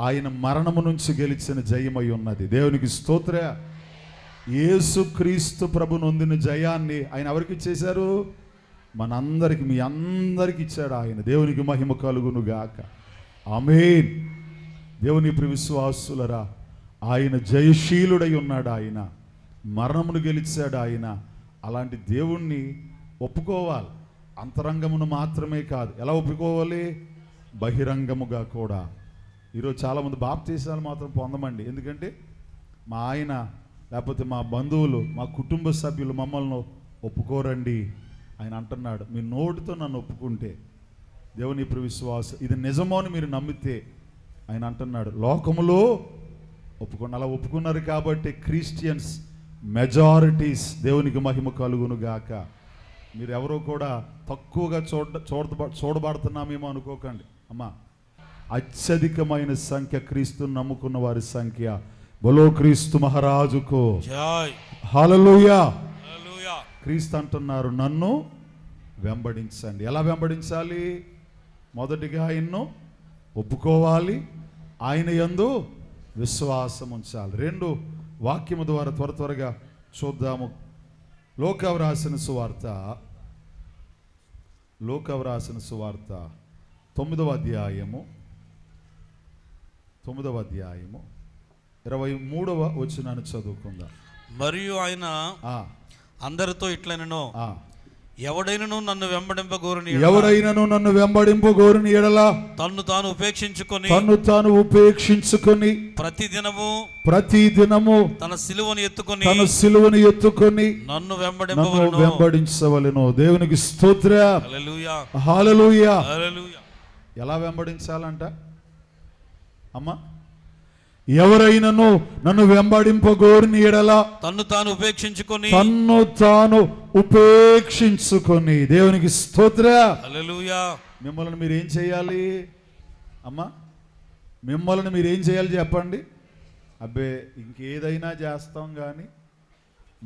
A: ఆయన మరణము నుంచి గెలిచిన జయమై ఉన్నది. దేవునికి స్తోత్ర. యేసుక్రీస్తు ప్రభు నొందిన జయాన్ని ఆయన ఎవరికి ఇచ్చేశారు? మనందరికి, మీ అందరికి ఇచ్చాడు ఆయన. దేవునికి మహిమ కలుగును గాక. ఆమేన్. దేవుని ప్రియ విశ్వాసులరా, ఆయన జయశీలుడై ఉన్నాడు. ఆయన మరణమును గెలిచాడు ఆయన. అలాంటి దేవుణ్ణి ఒప్పుకోవాలి. అంతరంగమును మాత్రమే కాదు, ఎలా ఒప్పుకోవాలి? బహిరంగముగా కూడా. ఈరోజు చాలామంది బాప్తీసాలు మాత్రం పొందమండి. ఎందుకంటే మా ఆయన లేకపోతే మా బంధువులు, మా కుటుంబ సభ్యులు మమ్మల్ని ఒప్పుకోరండి. ఆయన అంటున్నాడు, మీ నోటితో నన్ను ఒప్పుకుంటే, దేవుని ప్రియ విశ్వాసం ఇది నిజమో అని మీరు నమ్మితే, ఆయన అంటున్నాడు లోకములో ఒప్పుకోండి. అలా ఒప్పుకున్నారు కాబట్టి క్రిస్టియన్స్ మెజారిటీస్. దేవునికి మహిమ కలుగును గాక. మీరు ఎవరో కూడా తక్కువగా చూడబడుతున్నామేమో అనుకోకండి అమ్మా. అత్యధికమైన సంఖ్య క్రీస్తుని నమ్ముకున్న వారి సంఖ్య. బలో క్రీస్తు మహారాజుకు హల్లెలూయా. క్రీస్తు అంటున్నారు, నన్ను వెంబడించండి. ఎలా వెంబడించాలి? మొదటిగా ఆయన్ను ఒప్పుకోవాలి, ఆయన యందు విశ్వాసం ఉంచాలి. రెండు వాక్యము ద్వారా త్వరగా చూద్దాము. లోకావు రాసిన సువార్త 9వ అధ్యాయము 23వ వచనాన్ని చదువుకుందాం.
C: మరియు ఆయన అందరితో ఇట్లనెను, ఎవడైనను నన్ను వెంబడింపగోరుని ఎడల తన్ను తాను ఉపేక్షించుకొని ప్రతిదినము తన సిలువను ఎత్తుకొని నన్ను వెంబడించవలెను. దేవునికి స్తోత్రం, హల్లెలూయా. ఎలా వెంబడించాలంట అమ్మా? ఎవరైనను నన్ను వెంబడింపగోరుని ఎడల తన్ను తాను ఉపేక్షించుకొని. దేవునికి స్తోత్రం, హల్లెలూయా. మిమ్మల్ని మీరు ఏం చేయాలి అమ్మా? మిమ్మల్ని మీరు ఏం చేయాలి చెప్పండి? అబ్బే ఇంకేదైనా చేస్తాం కానీ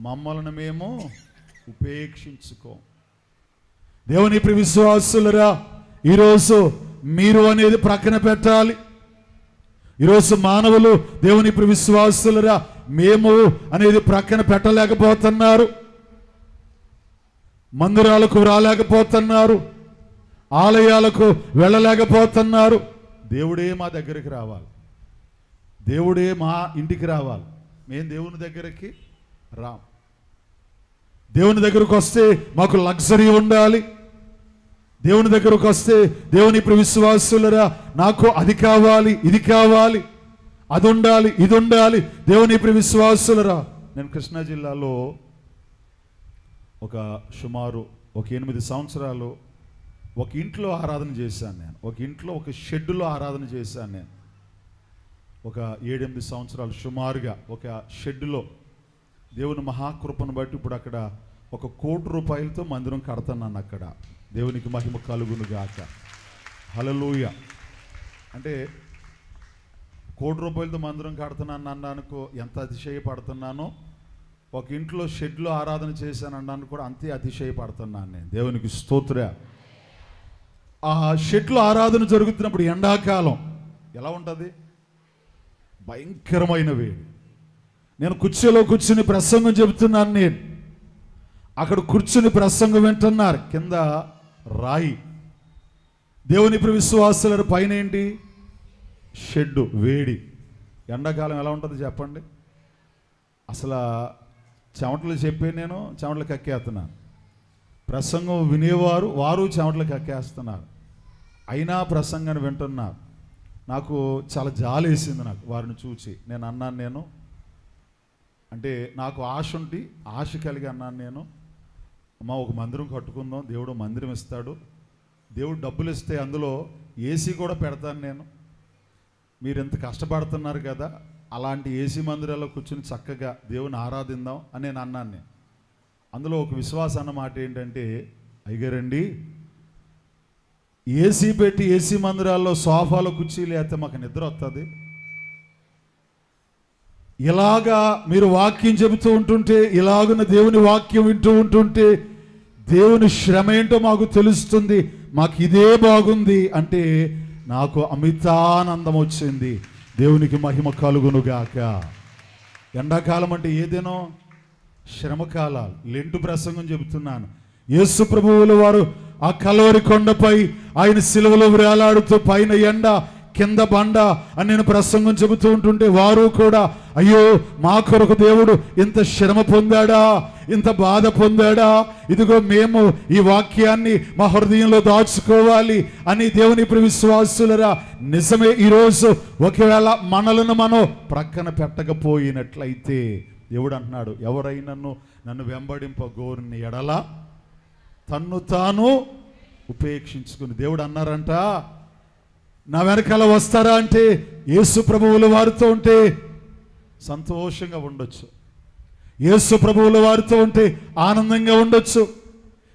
C: మమ్మల్ని మేము ఉపేక్షించుకోం. దేవుని ప్రియ విశ్వాసులరా, ఈరోజు మీరు అనేది ప్రక్కన పెట్టాలి. ఈరోజు మానవులు దేవుని ప్రియ విశ్వాసులరా మేము అనేది ప్రక్కన పెట్టలేకపోతున్నారు. మందిరాలకు రాలేకపోతున్నారు, ఆలయాలకు వెళ్ళలేకపోతున్నారు. దేవుడే మా దగ్గరికి రావాలి, దేవుడే మా ఇంటికి రావాలి. మేము దేవుని దగ్గరికి రాం. దేవుని దగ్గరకు వస్తే మాకు లగ్జరీ ఉండాలి. దేవుని దగ్గరకు వస్తే దేవుని ప్రియ విశ్వాసులరా నాకు అది కావాలి, ఇది కావాలి, అది ఉండాలి, ఇది ఉండాలి. దేవుని ప్రియ విశ్వాసులరా, నేను కృష్ణా జిల్లాలో సుమారు 8 సంవత్సరాలు ఒక ఇంట్లో ఆరాధన చేశాను. నేను ఒక ఇంట్లో ఒక షెడ్డులో ఆరాధన చేశాను. నేను ఒక 7-8 సంవత్సరాలు సుమారుగా ఒక షెడ్డులో దేవుని మహాకృపను బట్టి ఇప్పుడు అక్కడ 1 కోటి రూపాయలతో మందిరం కడతాను అక్కడ. దేవునికి మహిమ కలుగును గాక. హల్లెలూయా. అంటే 1 కోటి రూపాయలతో మందిరం కడుతున్నాను అన్నానుకో ఎంత అతిశయపడుతున్నానో, ఒక ఇంట్లో షెడ్లో ఆరాధన చేశాను అన్నాను కూడా అంతే అతిశయపడుతున్నాను నేను. దేవునికి స్తోత్ర. ఆ షెడ్లో ఆరాధన జరుగుతున్నప్పుడు ఎండాకాలం ఎలా ఉంటుంది? భయంకరమైన వేడి.
A: నేను కుర్చీలో కూర్చుని ప్రసంగం చెబుతున్నాను. నేను అక్కడ కూర్చుని ప్రసంగం వింటున్నారు. కింద రాయి. దేవుని విశ్వాసుల పైన ఏంటి? షెడ్డు, వేడి. ఎండాకాలం ఎలా ఉంటుంది చెప్పండి? అసలు చెమటలు చెప్పే నేను చెమటలు కక్కేస్తున్నాను. ప్రసంగం వినేవారు వారు చెమటలు కక్కేస్తున్నారు. అయినా ప్రసంగాన్ని వింటున్నారు. నాకు చాలా జాలి వేసింది నాకు వారిని చూసి. నేను అన్నాను, నేను అంటే నాకు ఆశ ఉండి ఆశ కలిగి అన్నాను నేను, అమ్మ ఒక మందిరం కట్టుకుందాం, దేవుడు మందిరం ఇస్తాడు, దేవుడు డబ్బులు ఇస్తే అందులో ఏసీ కూడా పెడతాను నేను, మీరు ఎంత కష్టపడుతున్నారు కదా, అలాంటి ఏసీ మందిరాల్లో కూర్చుని చక్కగా దేవుని ఆరాధిద్దాం అని నేను అన్నాను. నేను అందులో ఒక విశ్వాస అన్న మాట ఏంటంటే, అయ్యగారండి ఏసీ పెట్టి ఏసీ మందిరాల్లో సోఫాలో కుర్చీలు వేస్తే మాకు నిద్ర వస్తుంది, ఇలాగా మీరు వాక్యం చెబుతూ ఉంటుంటే, ఇలాగున్న దేవుని వాక్యం వింటూ ఉంటుంటే దేవుని శ్రమ ఏంటో మాకు తెలుస్తుంది, మాకు ఇదే బాగుంది అంటే నాకు అమితానందం వచ్చింది. దేవునికి మహిమ కలుగునుగాక. ఎండాకాలం అంటే ఏదేనో శ్రమకాలాలు. లెంటు ప్రసంగం చెబుతున్నాను. యేసు ప్రభువుల వారు ఆ కల్వరి కొండపై ఆయన సిలువలో వేలాడుతూ పైన ఎండ కింద బండ అని నేను ప్రసంగం చెబుతూ ఉంటుంటే వారు కూడా అయ్యో మా కొరకు దేవుడు ఇంత శ్రమ పొందాడా, ఇంత బాధ పొందాడా, ఇదిగో మేము ఈ వాక్యాన్ని మా హృదయంలో దాచుకోవాలి అని దేవుని విశ్వాసులరా నిజమే. ఈరోజు ఒకవేళ మనలను మనం ప్రక్కన పెట్టకపోయినట్లయితే దేవుడు అంటున్నాడు, ఎవరైనాను నన్ను వెంబడింపగోరిన ఎడల తన్ను తాను ఉపేక్షించుకుని. దేవుడు అన్నారంట, నా వెనకాల వస్తారా అంటే యేసు ప్రభువుల వారితో ఉంటే సంతోషంగా ఉండొచ్చు, యేసు ప్రభువుల వారితో ఉంటే ఆనందంగా ఉండొచ్చు,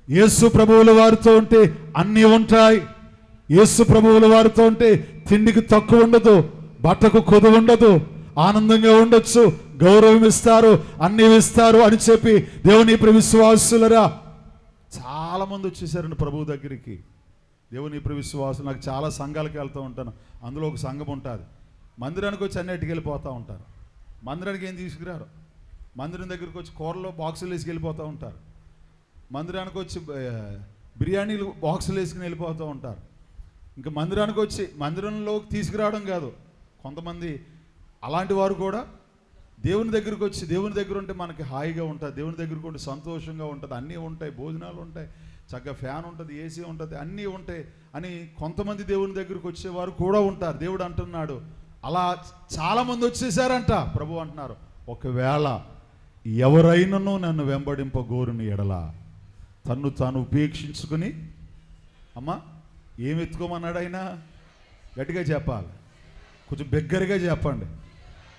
A: యేసు ప్రభువుల వారితో ఉంటే అన్నీ ఉంటాయి, యేసు ప్రభువుల వారితో ఉంటే తిండికి తక్కువ ఉండదు, బట్టకు కొదువు ఉండదు, ఆనందంగా ఉండొచ్చు, గౌరవం ఇస్తారు, అన్నీ ఇస్తారు అని చెప్పి దేవుని విశ్వాసులరా చాలామంది వచ్చేసారండి ప్రభువు దగ్గరికి. దేవుని విశ్వాసులు నాకు చాలా సంఘాలకు వెళ్తూ ఉంటాను. అందులో ఒక సంఘం ఉంటుంది, మందిరానికి వచ్చి అన్నిటికి వెళ్ళిపోతూ ఉంటారు. మందిరానికి ఏం తీసుకురారు, మందిరం దగ్గరికి వచ్చి కూరలో బాక్సులు వేసుకు వెళ్ళిపోతూ ఉంటారు, మందిరానికి వచ్చి బిర్యానీలు బాక్సులు వేసుకుని వెళ్ళిపోతూ ఉంటారు. ఇంకా మందిరానికి వచ్చి మందిరంలోకి తీసుకురావడం కాదు, కొంతమంది అలాంటి వారు కూడా దేవుని దగ్గరికి వచ్చి దేవుని దగ్గర ఉంటే మనకి హాయిగా ఉంటుంది, దేవుని దగ్గరకు ఉంటే సంతోషంగా ఉంటుంది, అన్నీ ఉంటాయి, భోజనాలు ఉంటాయి, చక్కగా ఫ్యాన్ ఉంటుంది, ఏసీ ఉంటుంది, అన్నీ ఉంటాయి అని కొంతమంది దేవుని దగ్గరికి వచ్చేవారు కూడా ఉంటారు. దేవుడు అంటున్నాడు అలా చాలామంది వచ్చేసారంట. ప్రభు అంటున్నారు, ఒకవేళ ఎవరైనాను నన్ను వెంబడింపగోరుని ఎడల తన్ను తాను ఉపేక్షించుకుని, అమ్మా ఏమి ఎత్తుకోమన్నాడు ఆయన? గట్టిగా చెప్పాలి, కొంచెం బిగ్గరగా చెప్పండి.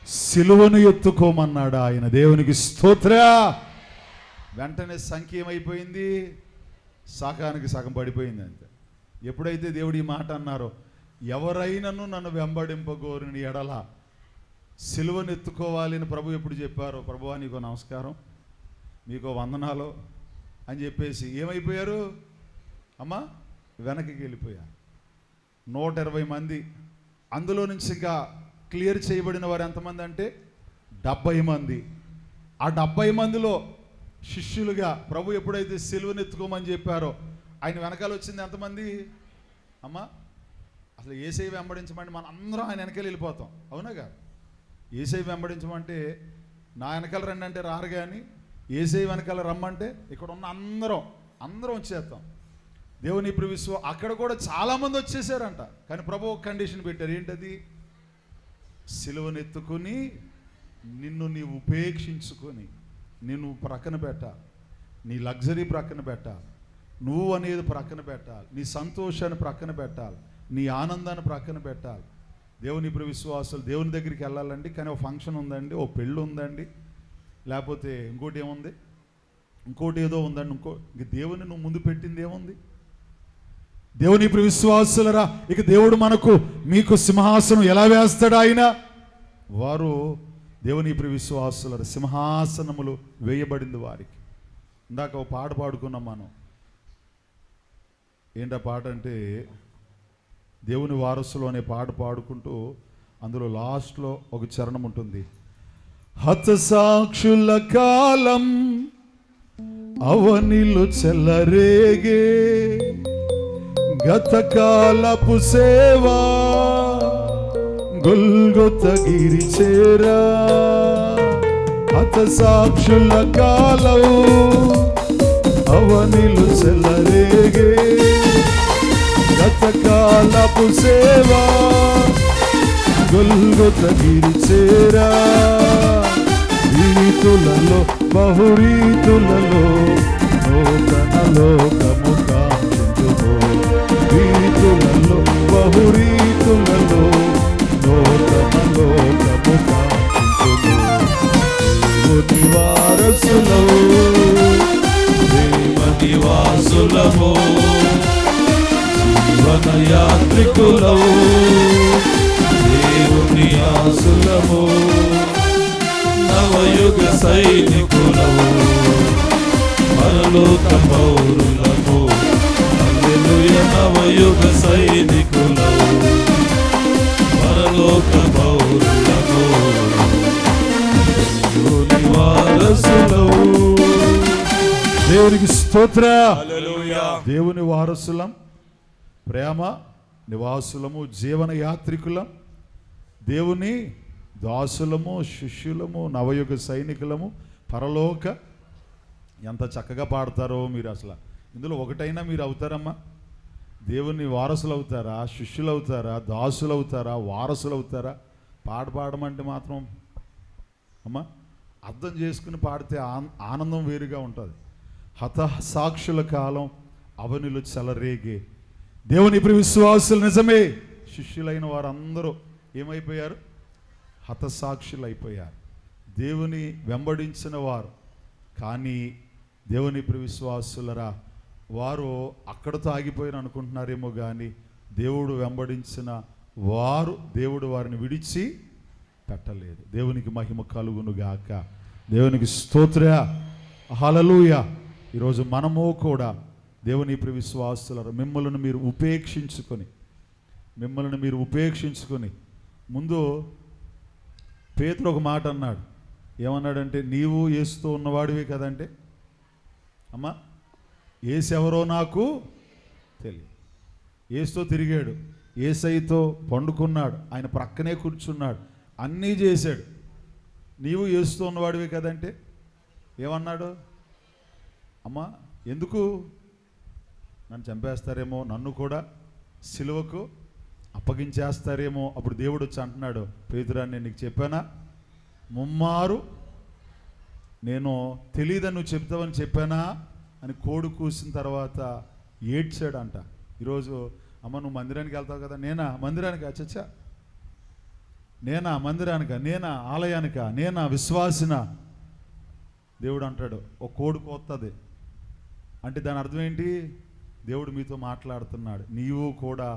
A: సిలువను ఎత్తుకోమన్నాడు ఆయన. దేవునికి స్తోత్ర. వెంటనే సంఖ్య ఏమైపోయింది? సగానికి సగం పడిపోయింది అంతే. ఎప్పుడైతే దేవుడు ఈ మాట అన్నారో, ఎవరైనాను నన్ను వెంబడింపగోరిని ఎడల సిలువను ఎత్తుకోవాలి అని ప్రభు ఎప్పుడు చెప్పారో, ప్రభువా నీకు నమస్కారం, మీకు వందనాలు అని చెప్పేసి ఏమైపోయారు అమ్మా? వెనక్కి వెళ్ళిపోయారు. 120 మంది. అందులో నుంచి ఇంకా క్లియర్ చేయబడిన వారు ఎంతమంది అంటే 70 మంది. ఆ 70 మందిలో శిష్యులుగా ప్రభు ఎప్పుడైతే సిలువను ఎత్తుకోమని చెప్పారో ఆయన వెనకాల వచ్చింది ఎంతమంది అమ్మా? అసలు యేసయ్య వెంబడించమంటే మన అందరం ఆయన వెనకాల వెళ్ళిపోతాం, అవునాగా? యేసయ్య వెంబడించమంటే నా వెనకాల రండి అంటే రారు, కానీ యేసయ్య వెనకాల రమ్మంటే ఇక్కడ ఉన్న అందరం వచ్చేస్తాం. దేవుని అక్కడ కూడా చాలామంది వచ్చేసారంట. కానీ ప్రభు ఒక కండిషన్ పెట్టారు. ఏంటది? సిలువను ఎత్తుకుని నిన్ను నీవు ఉపేక్షించుకొని నిన్ను ప్రక్కన పెట్టాలి, నీ లగ్జరీ ప్రక్కన పెట్టాలి, నువ్వు అనేది ప్రక్కన పెట్టాలి, నీ సంతోషాన్ని ప్రక్కన పెట్టాలి, నీ ఆనందాన్ని ప్రక్కన పెట్టాలి. దేవుని విశ్వాసులు దేవుని దగ్గరికి వెళ్ళాలండి, కానీ ఒక ఫంక్షన్ ఉందండి, ఓ పెళ్ళి ఉందండి, లేకపోతే ఇంకోటి ఏముంది, ఇంకోటి ఏదో ఉందండి, ఇంక దేవుని నువ్వు ముందు పెట్టింది ఏముంది? దేవుని విశ్వాసులరా, ఇక దేవుడు మీకు సింహాసనం ఎలా వేస్తాడు? ఆయన వారు దేవుని విశ్వాసులరా సింహాసనములు వేయబడింది వారికి. ఇందాక ఒక పాట పాడుకున్నాం మనం. ఏంటా పాట అంటే, దేవుని వారసులు అనే పాట పాడుకుంటూ అందులో లాస్ట్లో ఒక చరణం ఉంటుంది. హతసాక్షుల కాలం అవనిలో చెలరేగే, గతకాలపు సేవా గొల్గొతగిరి చేరా. హతసాక్షుల కాలం అవనిలో చెలరేగే, గతకాలపు సేవా గొల్గొతగిరి చేరా. రీతులలో బహురీతులలో నూతన లోకము కాంచుము. రీతులలో బహురీతులలో నూతన లోకము కాంచుము. దేవుని వారసులము,
D: ప్రేమ నివాసులము, జీవన యాత్రికులము, దేవుని ఆసులము, నవయుగ సైనికులము, పరలోక పౌరులము. హల్లెలూయా. నవయుగ సైనికులము, పరలోక పౌరులము, దేవుని వారసులము.
A: దేవునికి స్తోత్ర.
D: హల్లెలూయా.
A: దేవుని వారసులం, ప్రేమ నివాసులము, జీవన యాత్రికులం, దేవుని దాసులము, శిష్యులము, నవయుగ సైనికులము, పరలోక. ఎంత చక్కగా పాడతారో మీరు. అసలు ఇందులో ఒకటైనా మీరు అవుతారమ్మా? దేవుని వారసులు అవుతారా, శిష్యులు అవుతారా, దాసులు అవుతారా, వారసులు అవుతారా? పాడమంటే మాత్రం అమ్మా అర్థం చేసుకుని పాడితే ఆనందం వేరుగా ఉంటుంది. హతసాక్షుల కాలం అవనిలో చెలరేగే. దేవుని ఇప్పుడు విశ్వాసులు నిజమే, శిష్యులైన వారందరూ ఏమైపోయారు? హతసాక్షులు అయిపోయారు. దేవుని వెంబడించిన వారు. కానీ దేవుని ఇప్పుడు విశ్వాసులరా, వారు అక్కడతో ఆగిపోయిన అనుకుంటున్నారేమో కానీ దేవుడు వెంబడించిన వారు దేవుడు వారిని విడిచి పెట్టలేదు. దేవునికి మహిమ కలుగును గాక. దేవునికి స్తోత్ర. హల్లెలూయా. ఈరోజు మనము కూడా దేవుని ఇప్పుడు విశ్వాసులరా, మిమ్మల్ని మీరు ఉపేక్షించుకొని ముందు పేతురు ఒక మాట అన్నాడు. ఏమన్నాడంటే, నీవు యేసుతో ఉన్నవాడివే కదంటే, అమ్మా యేసు ఎవరో నాకు తెలియదు. యేసుతో తిరిగాడు, యేసయ్యతో పండుకున్నాడు, ఆయన ప్రక్కనే కూర్చున్నాడు, అన్నీ చేశాడు. నీవు యేసుతో ఉన్నవాడివే కదంటే ఏమన్నాడు? అమ్మా ఎందుకు నన్ను చంపేస్తారేమో, నన్ను కూడా సిలువకు అప్పగించేస్తారేమో. అప్పుడు దేవుడు వచ్చి అంటున్నాడు, పేతురా నేను నీకు చెప్పానా? ముమ్మారు నేను తెలియదని నువ్వు చెప్తావని చెప్పానా అని కోడి కూసిన తర్వాత ఏడ్చాడు అంట. ఈరోజు అమ్మ నువ్వు మందిరానికి వెళ్తావు కదా, నేనా మందిరానికి? అచ్చచ్చా, నేనా మందిరానిక, నేనా ఆలయానిక, నేనా విశ్వాసిన? దేవుడు అంటాడు ఒక కోడి కోస్తుంది అంటే దాని అర్థం ఏంటి? దేవుడు మీతో మాట్లాడుతున్నాడు. నీవు కూడా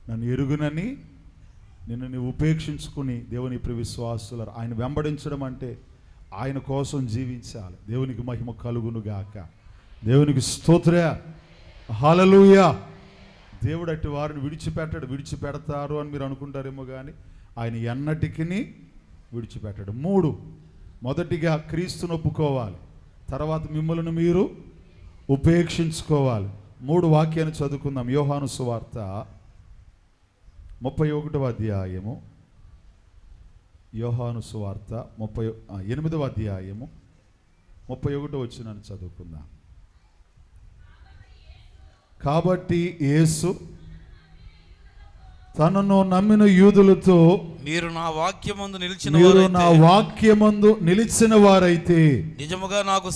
A: నన్ను ఎరుగునని నిన్ను నీవు ఉపేక్షించుకుని దేవుని ఇప్పుడు విశ్వాసులు ఆయన వెంబడించడం అంటే ఆయన కోసం జీవించాలి. దేవునికి మహిమ కలుగును గాక. దేవునికి స్తోత్ర. హల్లెలూయా. దేవుడు అట్టి వారిని విడిచిపెడతారు అని మీరు అనుకుంటారేమో కానీ ఆయన ఎన్నటికీ విడిచిపెట్టాడు. మొదటిగా క్రీస్తును ఒప్పుకోవాలి, తర్వాత మిమ్మల్ని మీరు ఉపేక్షించుకోవాలి. 3 వాక్యాన్ని చదువుకుందాం. యోహాను సువార్త 31వ అధ్యాయము, యోహాను సువార్త 8వ అధ్యాయము 31వ వచనాన్ని చదువుకుందాం. కాబట్టి యేసు తనను నమ్మిన యూదులతో, మీరు నా వాక్యమందు నిలిచిన వారైతే నిజముగా నాకు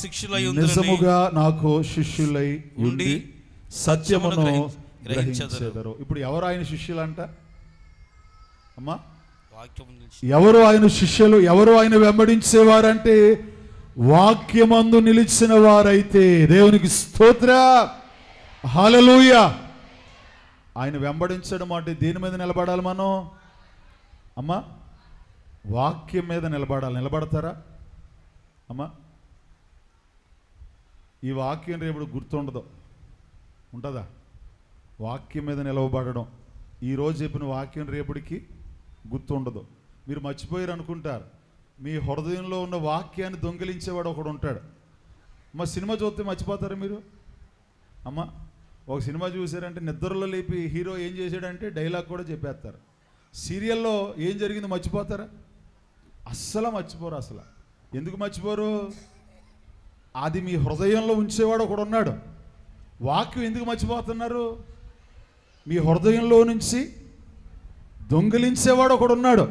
A: శిష్యులై ఉండి సత్యమును గ్రహించెదరు. ఇప్పుడు ఎవరు ఆయన శిష్యులంట అమ్మా? ఎవరు ఆయన శిష్యులు? ఎవరు ఆయన వెంబడించేవారంటే వాక్యమందు నిలిచిన వారైతే. దేవునికి స్తోత్ర. హల్లెలూయా. ఆయన వెంబడించడం అంటే దేని మీద నిలబడాలి మనం అమ్మా? వాక్యం మీద నిలబడాలి. నిలబడతారా అమ్మా? ఈ వాక్యం రేపు గుర్తుండదు, ఉంటుందా? వాక్యం మీద నిలవబడడం, ఈరోజు చెప్పిన వాక్యం రేపటికి గుర్తుండదు. మీరు మర్చిపోయారు అనుకుంటారు.
C: మీ హృదయంలో ఉన్న వాక్యాన్ని దొంగిలించేవాడు ఒకడు ఉంటాడు. అమ్మ సినిమా చూస్తే మర్చిపోతారా మీరు? అమ్మ ఒక సినిమా చూసారంటే నిద్రలో లేపి హీరో ఏం చేశాడంటే డైలాగ్ కూడా చెప్పేస్తారు. సీరియల్లో ఏం జరిగిందో మర్చిపోతారా? అస్సలు మర్చిపోరు. అసలు ఎందుకు మర్చిపోరు? అది మీ హృదయంలో ఉంచేవాడు ఒకడు ఉన్నాడు. వాక్యం ఎందుకు మర్చిపోతున్నారు? మీ హృదయంలో నుంచి దొంగిలించేవాడు ఒకడు ఉన్నాడు.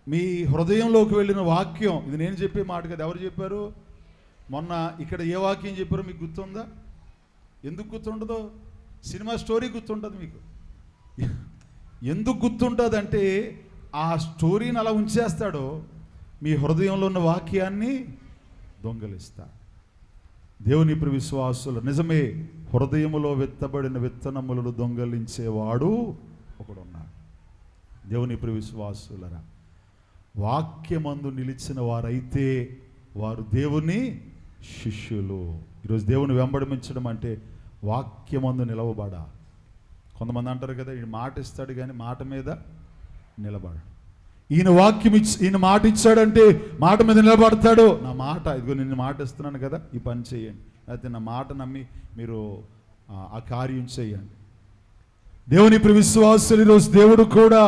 C: మీ హృదయంలోకి వెళ్ళిన వాక్యం, ఇది నేను చెప్పే మాట కదా, ఎవరు చెప్పారు? మొన్న ఇక్కడ ఏ వాక్యం చెప్పారో మీకు గుర్తుందా? ఎందుకు గుర్తుండదు? సినిమా స్టోరీ గుర్తుంటుంది మీకు. ఎందుకు గుర్తుంటుంది అంటే ఆ స్టోరీని అలా ఉంచేస్తాడో మీ హృదయంలో ఉన్న వాక్యాన్ని దొంగలిస్తాడు. దేవుని ప్రియ విశ్వాసులు, నిజమే, హృదయములో విత్తబడిన విత్తనములను దొంగలించేవాడు ఒకడున్నాడు. దేవుని ప్రియ విశ్వాసులరా, వాక్యమందు నిలిచిన వారైతే వారు దేవుని శిష్యులు. ఈరోజు దేవుని వెంబడించడం అంటే వాక్యమందు నిలవబడా. కొంతమంది అంటారు కదా, ఈయన మాట ఇస్తాడు కానీ మాట మీద నిలబడ. ఈయన వాక్యం ఈయన మాట ఇచ్చాడంటే మాట మీద నిలబడతాడు. నా మాట, ఇదిగో నిన్ను మాట ఇస్తున్నాను కదా, ఈ పని చేయండి, అయితే నా మాట నమ్మి మీరు ఆ కార్యం చేయండి. దేవుని ప్రియ విశ్వాసులు, ఈరోజు దేవుడు కూడా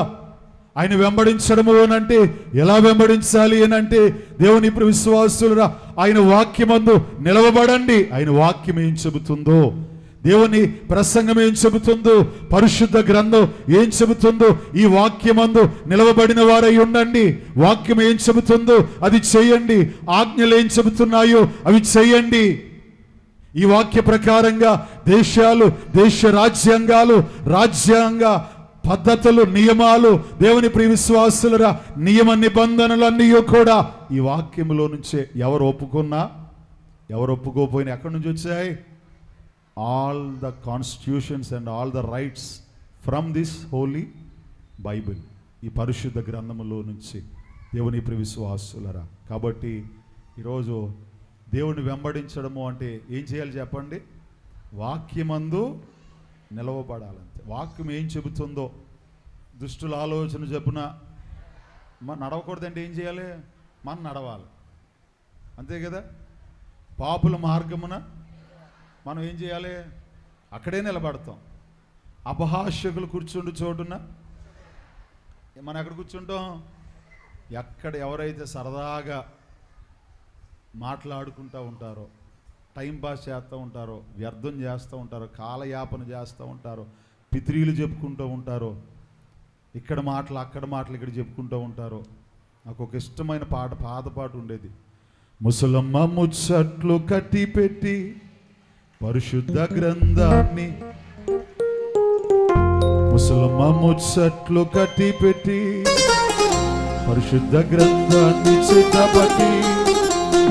C: ఆయన వెంబడించడము అనంటే ఎలా వెంబడించాలి అనంటే, దేవుని ప్రియ విశ్వాసులురా, ఆయన వాక్యమందు నిలవబడండి. ఆయన వాక్యం ఏం చెబుతుందో, దేవుని ప్రసంగం ఏం చెబుతుందో, పరిశుద్ధ గ్రంథం ఏం చెబుతుందో, ఈ వాక్యమందు నిలవబడిన వారై ఉండండి. వాక్యం ఏం చెబుతుందో అది చేయండి. ఆజ్ఞలు ఏం చెబుతున్నాయో అవి చేయండి. ఈ వాక్య ప్రకారంగా దేశాలు, దేశ రాజ్యాంగాలు, రాజ్యాంగ పద్ధతులు, నియమాలు, దేవుని ప్రియ విశ్వాసులరా, నియమ నిబంధనలన్నీ కూడా ఈ వాక్యములో నుంచే ఎవరు ఒప్పుకున్నా ఎవరు ఒప్పుకోపోయినా ఎక్కడి నుంచి వచ్చాయి? All the constitutions and all the rights from this Holi Bible, ఈ పరిశుద్ధ గ్రంథములో నుంచి. దేవుని ప్రియ విశ్వాసులరా, కాబట్టి ఈరోజు దేవుని వెంబడించడము అంటే ఏం చేయాలి చెప్పండి? వాక్యమందు నిలవబడాలంతే. వాక్యం ఏం చెబుతుందో, దుష్టుల ఆలోచన చెప్పున మనం నడవకూడదంటే ఏం చేయాలి? మనం నడవాలి, అంతే కదా. పాపుల మార్గమున మనం ఏం చేయాలి? అక్కడే నిలబడతాం. అపహాస్యకులు కూర్చుండు చోటున మనం ఎక్కడ కూర్చుంటాం? ఎక్కడ ఎవరైతే సరదాగా మాట్లాడుకుంటూ ఉంటారో, టైం పాస్ చేస్తూ ఉంటారో, వ్యర్థం చేస్తూ ఉంటారో, కాలయాపన చేస్తూ ఉంటారో, పిత్రీలు చెప్పుకుంటూ ఉంటారో, ఇక్కడ మాటలు అక్కడ మాటలు ఇక్కడ చెప్పుకుంటూ ఉంటారో. నాకు ఒక ఇష్టమైన పాత ఉండేది. ముసలమ్మ ముచ్చట్లు కట్టి పెట్టి పరిశుద్ధ గ్రంథాన్ని, ముసలమ్మ ముచ్చట్లు కట్టి పెట్టి పరిశుద్ధ గ్రంథాన్ని సిద్ధపట్టి,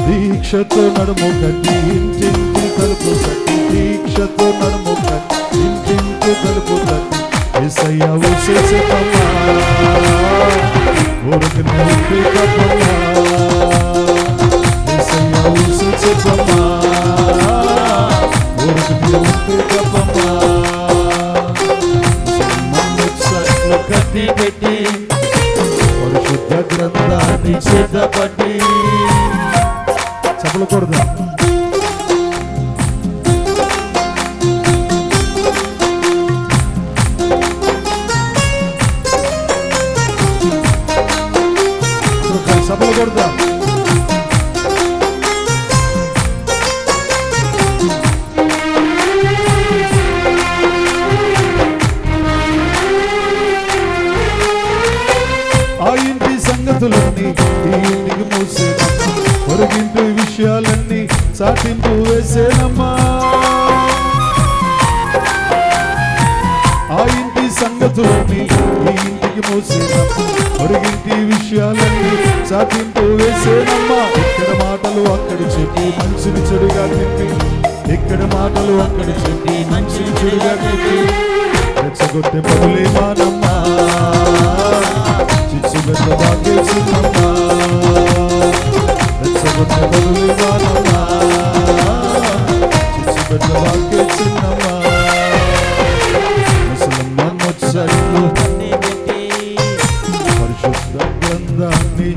C: దీక్షతో నడుము కట్టి ఇంటింటి తలుపు కట్టి, దీక్షతో నడుము కట్టి ఇంటింటి తలుపు కట్టి, యేసయ్య ఊసేసేపమ్మా ఊరికి నలిపి కప్పమ్మా, యేసయ్య ఊసేసేపమ్మా ఊరికి నలిపి కప్పమ్మా. ముచ్చట్లు కట్టి పెట్టి పరిశుద్ధ గ్రంథాన్ని సిద్ధపట్టి, చెప్పకూడదు. చెప్పకూడదు. ఆ ఇంటి సంగతులన్నీ ఈ ఇంటికి మూసేనమ్మా, పొరుగింటి విషయాలన్నీ చాటింపు వేసేనమ్మా. ఆ ఇంటి సంగతులన్నీ ఈ ఇంటికి మూసేనమ్మా, పొరుగింటి విషయాలన్నీ చాటింపు వేసేనమ్మా. ఇక్కడ మాటలు అక్కడ చెప్పి మంచిని చెడుగా తిప్పి, ఇక్కడ మాటలు అక్కడ చెప్పి మంచిని చెడుగా తిప్పి, రెచ్చగొట్టే పనులే మానమ్మా, చిచ్చు పెద్ద బాగేసిందమ్మా, రెచ్చగొట్టే పనులే మానమ్మా, చిచ్చు పెద్ద బాగేసిందమ్మా. ముసలమ్మ ముచ్చట్లు పరిశుద్ధ గ్రంథాన్ని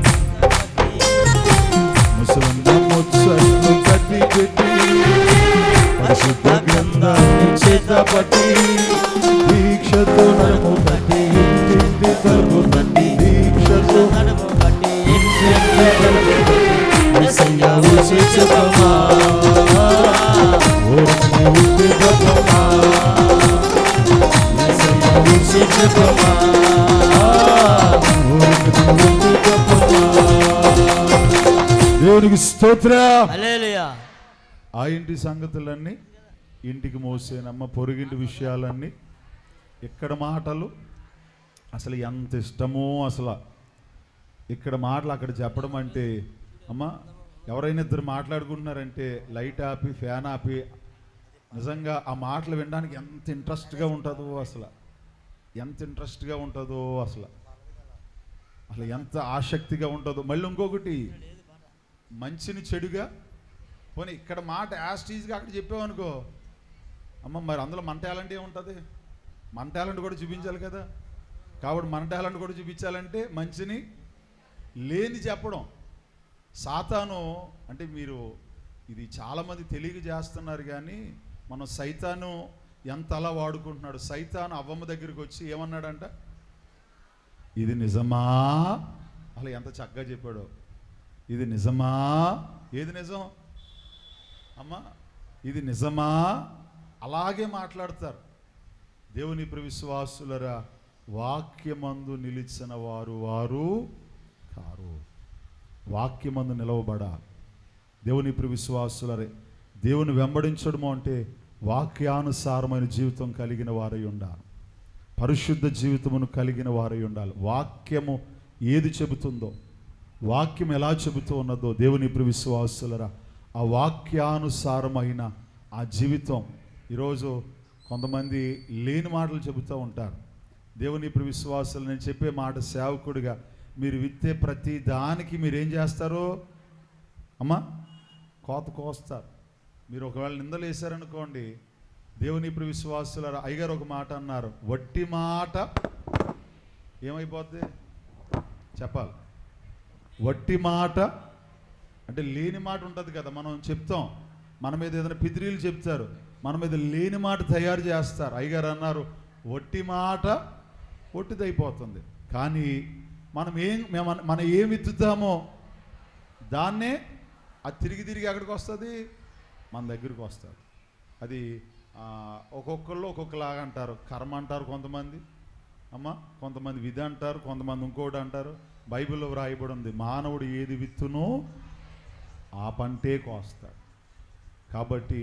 D: చెప్పమా ఊరికి ఉంది చెప్పమా యేసయ్య రుచి చెప్పమా ఊరికి ఉంది చెప్పమా.
A: దేవునికి స్తోత్రం.
E: హల్లెలూయా.
C: ఆ ఇంటి సంగతులన్నీ ఇంటికి మోసేనమ్మ, పొరుగింటి విషయాలన్నీ, ఇక్కడ మాటలు అసలు ఎంత ఇష్టమో అసలు. ఇక్కడ మాటలు అక్కడ చెప్పడం అంటే, అమ్మ ఎవరైనా ఇద్దరు మాట్లాడుకుంటున్నారంటే లైట్ ఆపి ఫ్యాన్ ఆపి నిజంగా ఆ మాటలు వినడానికి ఎంత ఇంట్రెస్ట్గా ఉంటుందో అసలు, ఎంత ఇంట్రెస్ట్గా ఉంటుందో అసలు, అసలు ఎంత ఆసక్తిగా ఉంటుందో. మళ్ళీ ఇంకొకటి, మంచిని చెడుగా పోనీ ఇక్కడ మాట యాస్టీజ్గా అక్కడ చెప్పామనుకో, అమ్మ మరి అందులో మన టాలెంట్ ఏముంటుంది? మన టాలెంట్ కూడా చూపించాలి కదా. కాబట్టి మన టాలెంట్ కూడా చూపించాలంటే మంచిని లేని చెప్పడం. సాతాను అంటే మీరు ఇది చాలామంది తెలియక చేస్తున్నారు, కానీ మనం సైతాను ఎంత అలా వాడుకుంటున్నాడు. సైతాను అవ్వమ్మ దగ్గరికి వచ్చి ఏమన్నాడంట, ఇది నిజమా? అలా ఎంత చక్కగా చెప్పాడు, ఇది నిజమా? ఏది నిజం అమ్మా? ఇది నిజమా? అలాగే మాట్లాడతారు. దేవుని విశ్వాసులరా, వాక్యమందు నిలిచిన వారు వారు కారు. వాక్యమందు నిలవబడా దేవుని విశ్వాసులరే. దేవుని వెంబడించడము అంటే వాక్యానుసారమైన జీవితం కలిగిన వారై ఉండాలి, పరిశుద్ధ జీవితమును కలిగిన వారై ఉండాలి. వాక్యము ఏది చెబుతుందో, వాక్యం ఎలా చెబుతూ ఉన్నదో దేవుని విశ్వాసులరా, ఆ వాక్యానుసారమైన ఆ జీవితం. ఈరోజు కొంతమంది లేని మాటలు చెబుతూ ఉంటారు. దేవుని విశ్వాసులు, నేను చెప్పే మాట సేవకుడిగా, మీరు విత్తే ప్రతి దానికి మీరేం చేస్తారు అమ్మా? కోత కోస్తారు. మీరు ఒకవేళ నిందలు వేశారనుకోండి, దేవుని విశ్వాసుల అయ్యగారు ఒక మాట అన్నారు, వట్టి మాట ఏమైపోద్ది చెప్పాలి. వట్టి మాట అంటే లేని మాట ఉంటుంది కదా, మనం చెప్తాం, మన మీద ఏదైనా పిదిరీలు చెప్తారు, మన మీద లేని మాట తయారు చేస్తారు. అయ్యగారు అన్నారు, వట్టి మాట ఒట్టిదైపోతుంది. కానీ మనం ఏం విత్తుతామో దాన్నే అది తిరిగి తిరిగి ఎక్కడికి వస్తుంది, మన దగ్గరికి వస్తుంది. అది ఒక్కొక్కళ్ళు ఒక్కొక్కలాగా అంటారు. కర్మ అంటారు కొంతమంది అమ్మ, కొంతమంది విధి అంటారు, కొంతమంది ఇంకోటి అంటారు. బైబిల్లో వ్రాయబడి ఉంది, మానవుడు ఏది విత్తునో ఆ పంటే కోస్తాడు. కాబట్టి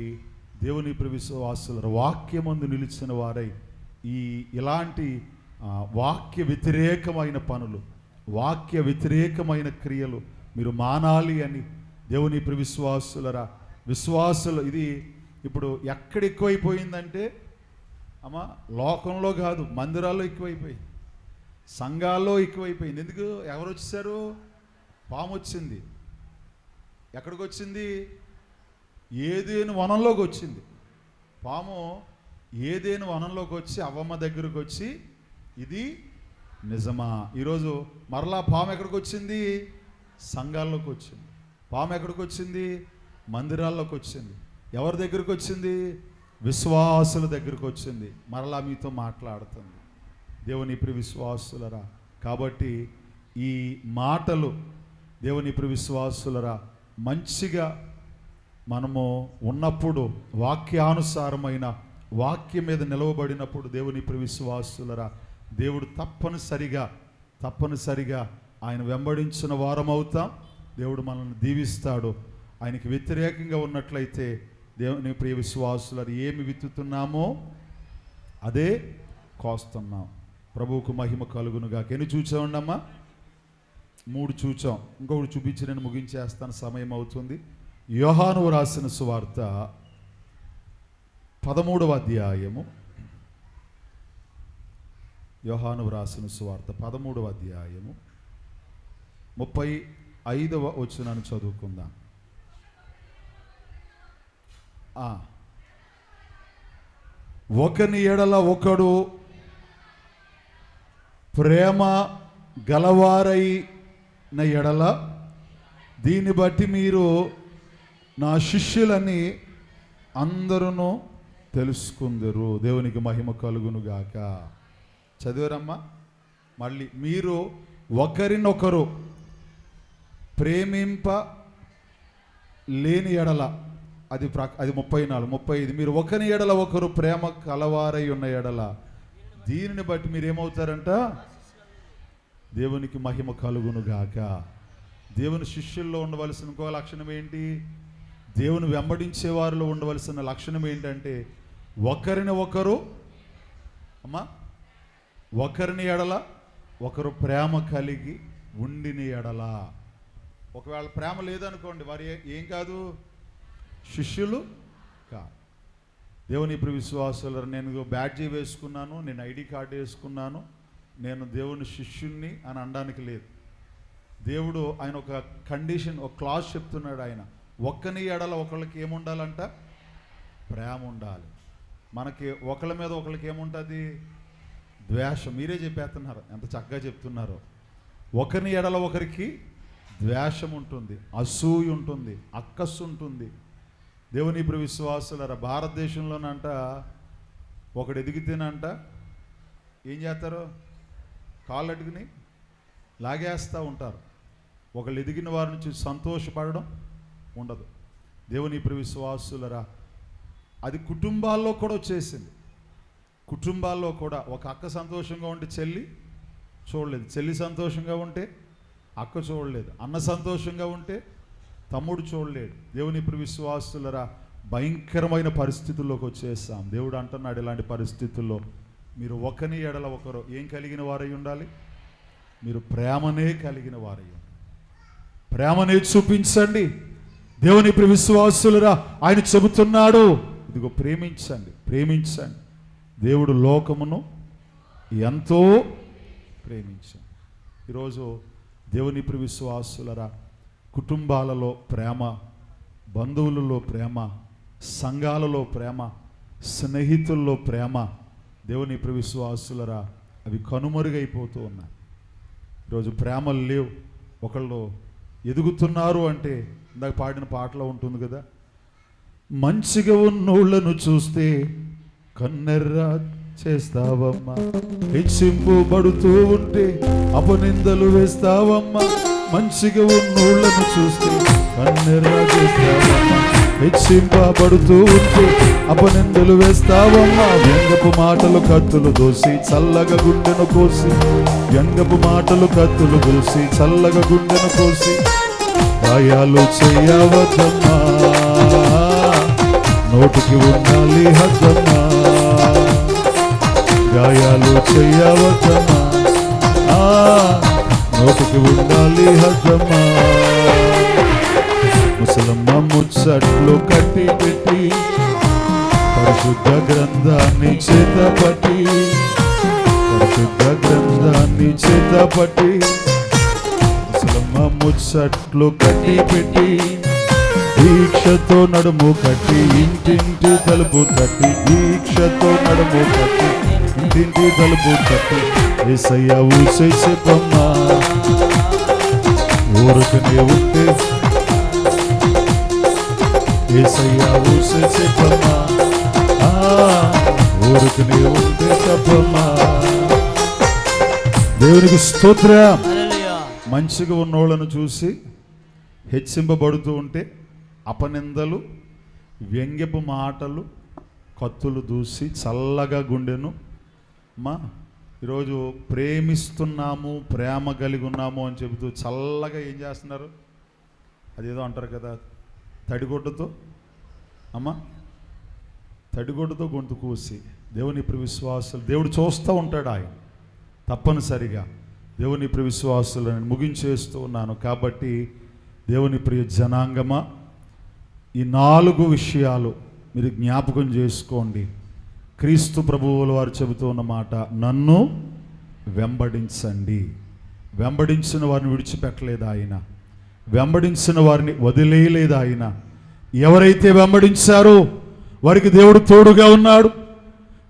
C: దేవుని విశ్వాసుల వాక్యమందు నిలిచిన వారై ఇలాంటి వాక్య వ్యతిరేకమైన పనులు, వాక్య వ్యతిరేకమైన క్రియలు మీరు మానాలి అని దేవుని విశ్వాసులరా, విశ్వాసులు. ఇది ఇప్పుడు ఎక్కడ ఎక్కువైపోయిందంటే అమ్మ, లోకంలో కాదు, మందిరాల్లో ఎక్కువైపోయింది, సంఘాల్లో ఎక్కువైపోయింది. ఎందుకు? ఎవరు వచ్చేసారు? పాము వచ్చింది. ఎక్కడికి వచ్చింది? ఏదేను వనంలోకి వచ్చింది. పాము ఏదేను వనంలోకి వచ్చి అవ్వమ్మ దగ్గరకు వచ్చి, ఇది నిజమా? ఈరోజు మరలా పాము ఎక్కడికి వచ్చింది? సంఘాల్లోకి వచ్చింది. పాము ఎక్కడికి వచ్చింది? మందిరాల్లోకి వచ్చింది. ఎవరి దగ్గరికి వచ్చింది? విశ్వాసుల దగ్గరికి వచ్చింది. మరలా మీతో మాట్లాడుతుంది. దేవుని విశ్వాసులరా, కాబట్టి ఈ మాటలు దేవుని విశ్వాసులరా మంచిగా మనము ఉన్నప్పుడు, వాక్యానుసారమైన వాక్యం మీద నిలవబడినప్పుడు దేవుని విశ్వాసులరా, దేవుడు తప్పనిసరిగా ఆయన వెంబడించిన వారం అవుతాం. దేవుడు మనల్ని దీవిస్తాడు. ఆయనకి వ్యతిరేకంగా ఉన్నట్లయితే దేవుని ప్రియ విశ్వాసులరు ఏమి విత్తుతున్నామో అదే కోస్తున్నాం. ప్రభువుకు మహిమ కలుగునుగాక. ఎన్ని చూచామండమ్మా? 3 చూచాం. ఇంకొకటి చూపించి నేను ముగించేస్తాను, సమయం అవుతుంది. యోహాను రాసిన సువార్త 13వ అధ్యాయము. యోహాను రాసిన సువార్త 13వ అధ్యాయము 35వ వచనాన్ని చదువుకుందాం. ఒకని ఎడల ఒకడు ప్రేమ గలవారైన ఎడల దీన్ని బట్టి మీరు నా శిష్యులని అందరూ తెలుసుకుందరు. దేవునికి మహిమ కలుగునుగాక. చదివారమ్మా? మళ్ళీ మీరు ఒకరినొకరు ప్రేమింప లేని ఎడల అది 34, 35. మీరు ఒకని ఎడల ఒకరు ప్రేమ కలవారై ఉన్న ఎడల దీనిని బట్టి మీరేమవుతారంట? దేవునికి మహిమ కలుగును గాక. దేవుని శిష్యుల్లో ఉండవలసిన ఇంకో లక్షణం ఏంటి? దేవుని వెంబడించే వారిలో ఉండవలసిన లక్షణం ఏంటంటే ఒకరిని ఒకరు ఒకరిని ఎడల ఒకరు ప్రేమ కలిగి ఉండిన ఎడల. ఒకవేళ ప్రేమ లేదనుకోండి, వారు ఏం కాదు, శిష్యులు కాదు. దేవుని ఇప్పుడు విశ్వాసులు, నేను బ్యాడ్జీ వేసుకున్నాను, నేను ఐడి కార్డు వేసుకున్నాను, నేను దేవుని శిష్యుణ్ణి అని అనడానికి లేదు. దేవుడు ఆయన ఒక కండిషన్, ఒక క్లాస్ చెప్తున్నాడు. ఆయన ఒక్కని ఎడల ఒకళ్ళకి ఏముండాలంట? ప్రేమ ఉండాలి. మనకి ఒకళ్ళ మీద ఒకళ్ళకి ఏముంటుంది? ద్వేషం. మీరే చెప్పేస్తున్నారు, ఎంత చక్కగా చెప్తున్నారో. ఒకరిని ఎడల ఒకరికి ద్వేషం ఉంటుంది, అసూయ ఉంటుంది, అక్కస్సు ఉంటుంది. దేవుని ఇప్పుడు విశ్వాసులరా, భారతదేశంలోనంట ఒకడు ఎదిగితేనంట ఏం చేస్తారు? కాళ్ళు అడుగుని లాగేస్తూ ఉంటారు. ఒకళ్ళు ఎదిగిన వారి నుంచి సంతోషపడడం ఉండదు. దేవుని ఇప్పుడు విశ్వాసులరా, అది కుటుంబాల్లో కూడా వచ్చేసింది. కుటుంబాల్లో కూడా ఒక అక్క సంతోషంగా ఉంటే చెల్లి చూడలేదు, చెల్లి సంతోషంగా ఉంటే అక్క చూడలేదు, అన్న సంతోషంగా ఉంటే తమ్ముడు చూడలేడు. దేవుని ఇప్పుడు విశ్వాసులరా, భయంకరమైన పరిస్థితుల్లోకి వచ్చేస్తాం. దేవుడు అంటున్నాడు, ఇలాంటి పరిస్థితుల్లో మీరు ఒకని ఎడల ఒకరు ఏం కలిగిన వారై ఉండాలి? మీరు ప్రేమనే కలిగిన వారై ఉండాలి. ప్రేమనే చూపించండి. దేవుని ఇప్పుడు విశ్వాసులరా, ఆయన చెబుతున్నాడు, ఇదిగో ప్రేమించండి, ప్రేమించండి. దేవుడు లోకమును ఎంతో ప్రేమించండి. ఈరోజు దేవుని ఇప్పుడు విశ్వాసులరా, కుటుంబాలలో ప్రేమ, బంధువులలో ప్రేమ, సంఘాలలో ప్రేమ, స్నేహితుల్లో ప్రేమ, దేవుని ఇప్పుడు విశ్వాసులరా, అవి కనుమరుగైపోతూ ఉన్నాయి. ఈరోజు ప్రేమలు లేవు. ఒకళ్ళు ఎదుగుతున్నారు అంటే ఇందాక పాడిన పాటలో ఉంటుంది కదా, మంచిగా ఉన్నోళ్లను చూస్తే కన్నెర్రా చేస్తావమ్మా, హెచ్చింపబడుతూ ఉంటే అపనిందలు వేస్తావమ్మా. మంచిగా ఉన్నోళ్లను చూస్తే కన్నెర్రా చేస్తావమ్మా, హెచ్చింపబడుతూ ఉంటే అపనిందలు వేస్తావమ్మా. వ్యంగపు మాటలు కత్తులు దోసి చల్లగా గుండెను కోసి, వ్యంగపు మాటలు కత్తులు దోసి చల్లగా గుండెను కోసి, గాయాలు చేయవద్దమ్మా, నోటికి ఉండాలి హద్దమ్మా, గాయాలు చేయవద్దమ్మా, నోటికి ఉండాలి హద్దమ్మా. ముసలమ్మ ముచ్చట్లు కట్టి పెట్టి పరిశుద్ధ గ్రంథాన్ని చేతపట్టి, పరిశుద్ధ గ్రంథాన్ని చేతపట్టి, ముసలమ్మ ముచ్చట్లు కట్టి పెట్టి దీక్షతో నడుము కట్టి ఇంటింటి తలుపు తట్టి, దీక్షతో నడుము కట్టి ఇంటింటి తలుపు తట్టి, యేసయ్య ఊసే చెప్పమ్మా, ఊరుకనే ఉంటే యేసయ్య ఊసే చెప్పమ్మా, ఊరుకనే ఉంటే చెప్పమ్మా. దేవునికి స్తోత్రం. మంచిగా ఉన్నోళ్ళను చూసి హెచ్చింపబడుతూ ఉంటే అపనిందలు, వ్యంగ్యపు మాటలు, కత్తులు దూసి చల్లగా గుండెను. అమ్మా, ఈరోజు ప్రేమిస్తున్నాము, ప్రేమ కలిగి ఉన్నాము అని చెబుతూ చల్లగా ఏం చేస్తున్నారు? అదేదో అంటారు కదా, తడిగొడ్డతో తడిగొడ్డతో గొంతు కూసి. దేవుని ఇప్పుడు విశ్వాసులు, దేవుడు చూస్తూ ఉంటాడు. ఆయన తప్పనిసరిగా దేవుని ప్రియ విశ్వాసులను ముగించేస్తూ ఉన్నాను. కాబట్టి దేవుని ప్రియ జనాంగమా, ఈ 4 విషయాలు మీరు జ్ఞాపకం చేసుకోండి. క్రీస్తు ప్రభువుల వారు చెబుతూ ఉన్న మాట, నన్ను వెంబడించండి. వెంబడించిన వారిని విడిచిపెట్టలేదు ఆయన, వెంబడించిన వారిని వదిలేయలేదు ఆయన. ఎవరైతే వెంబడించారో వారికి దేవుడు తోడుగా ఉన్నాడు.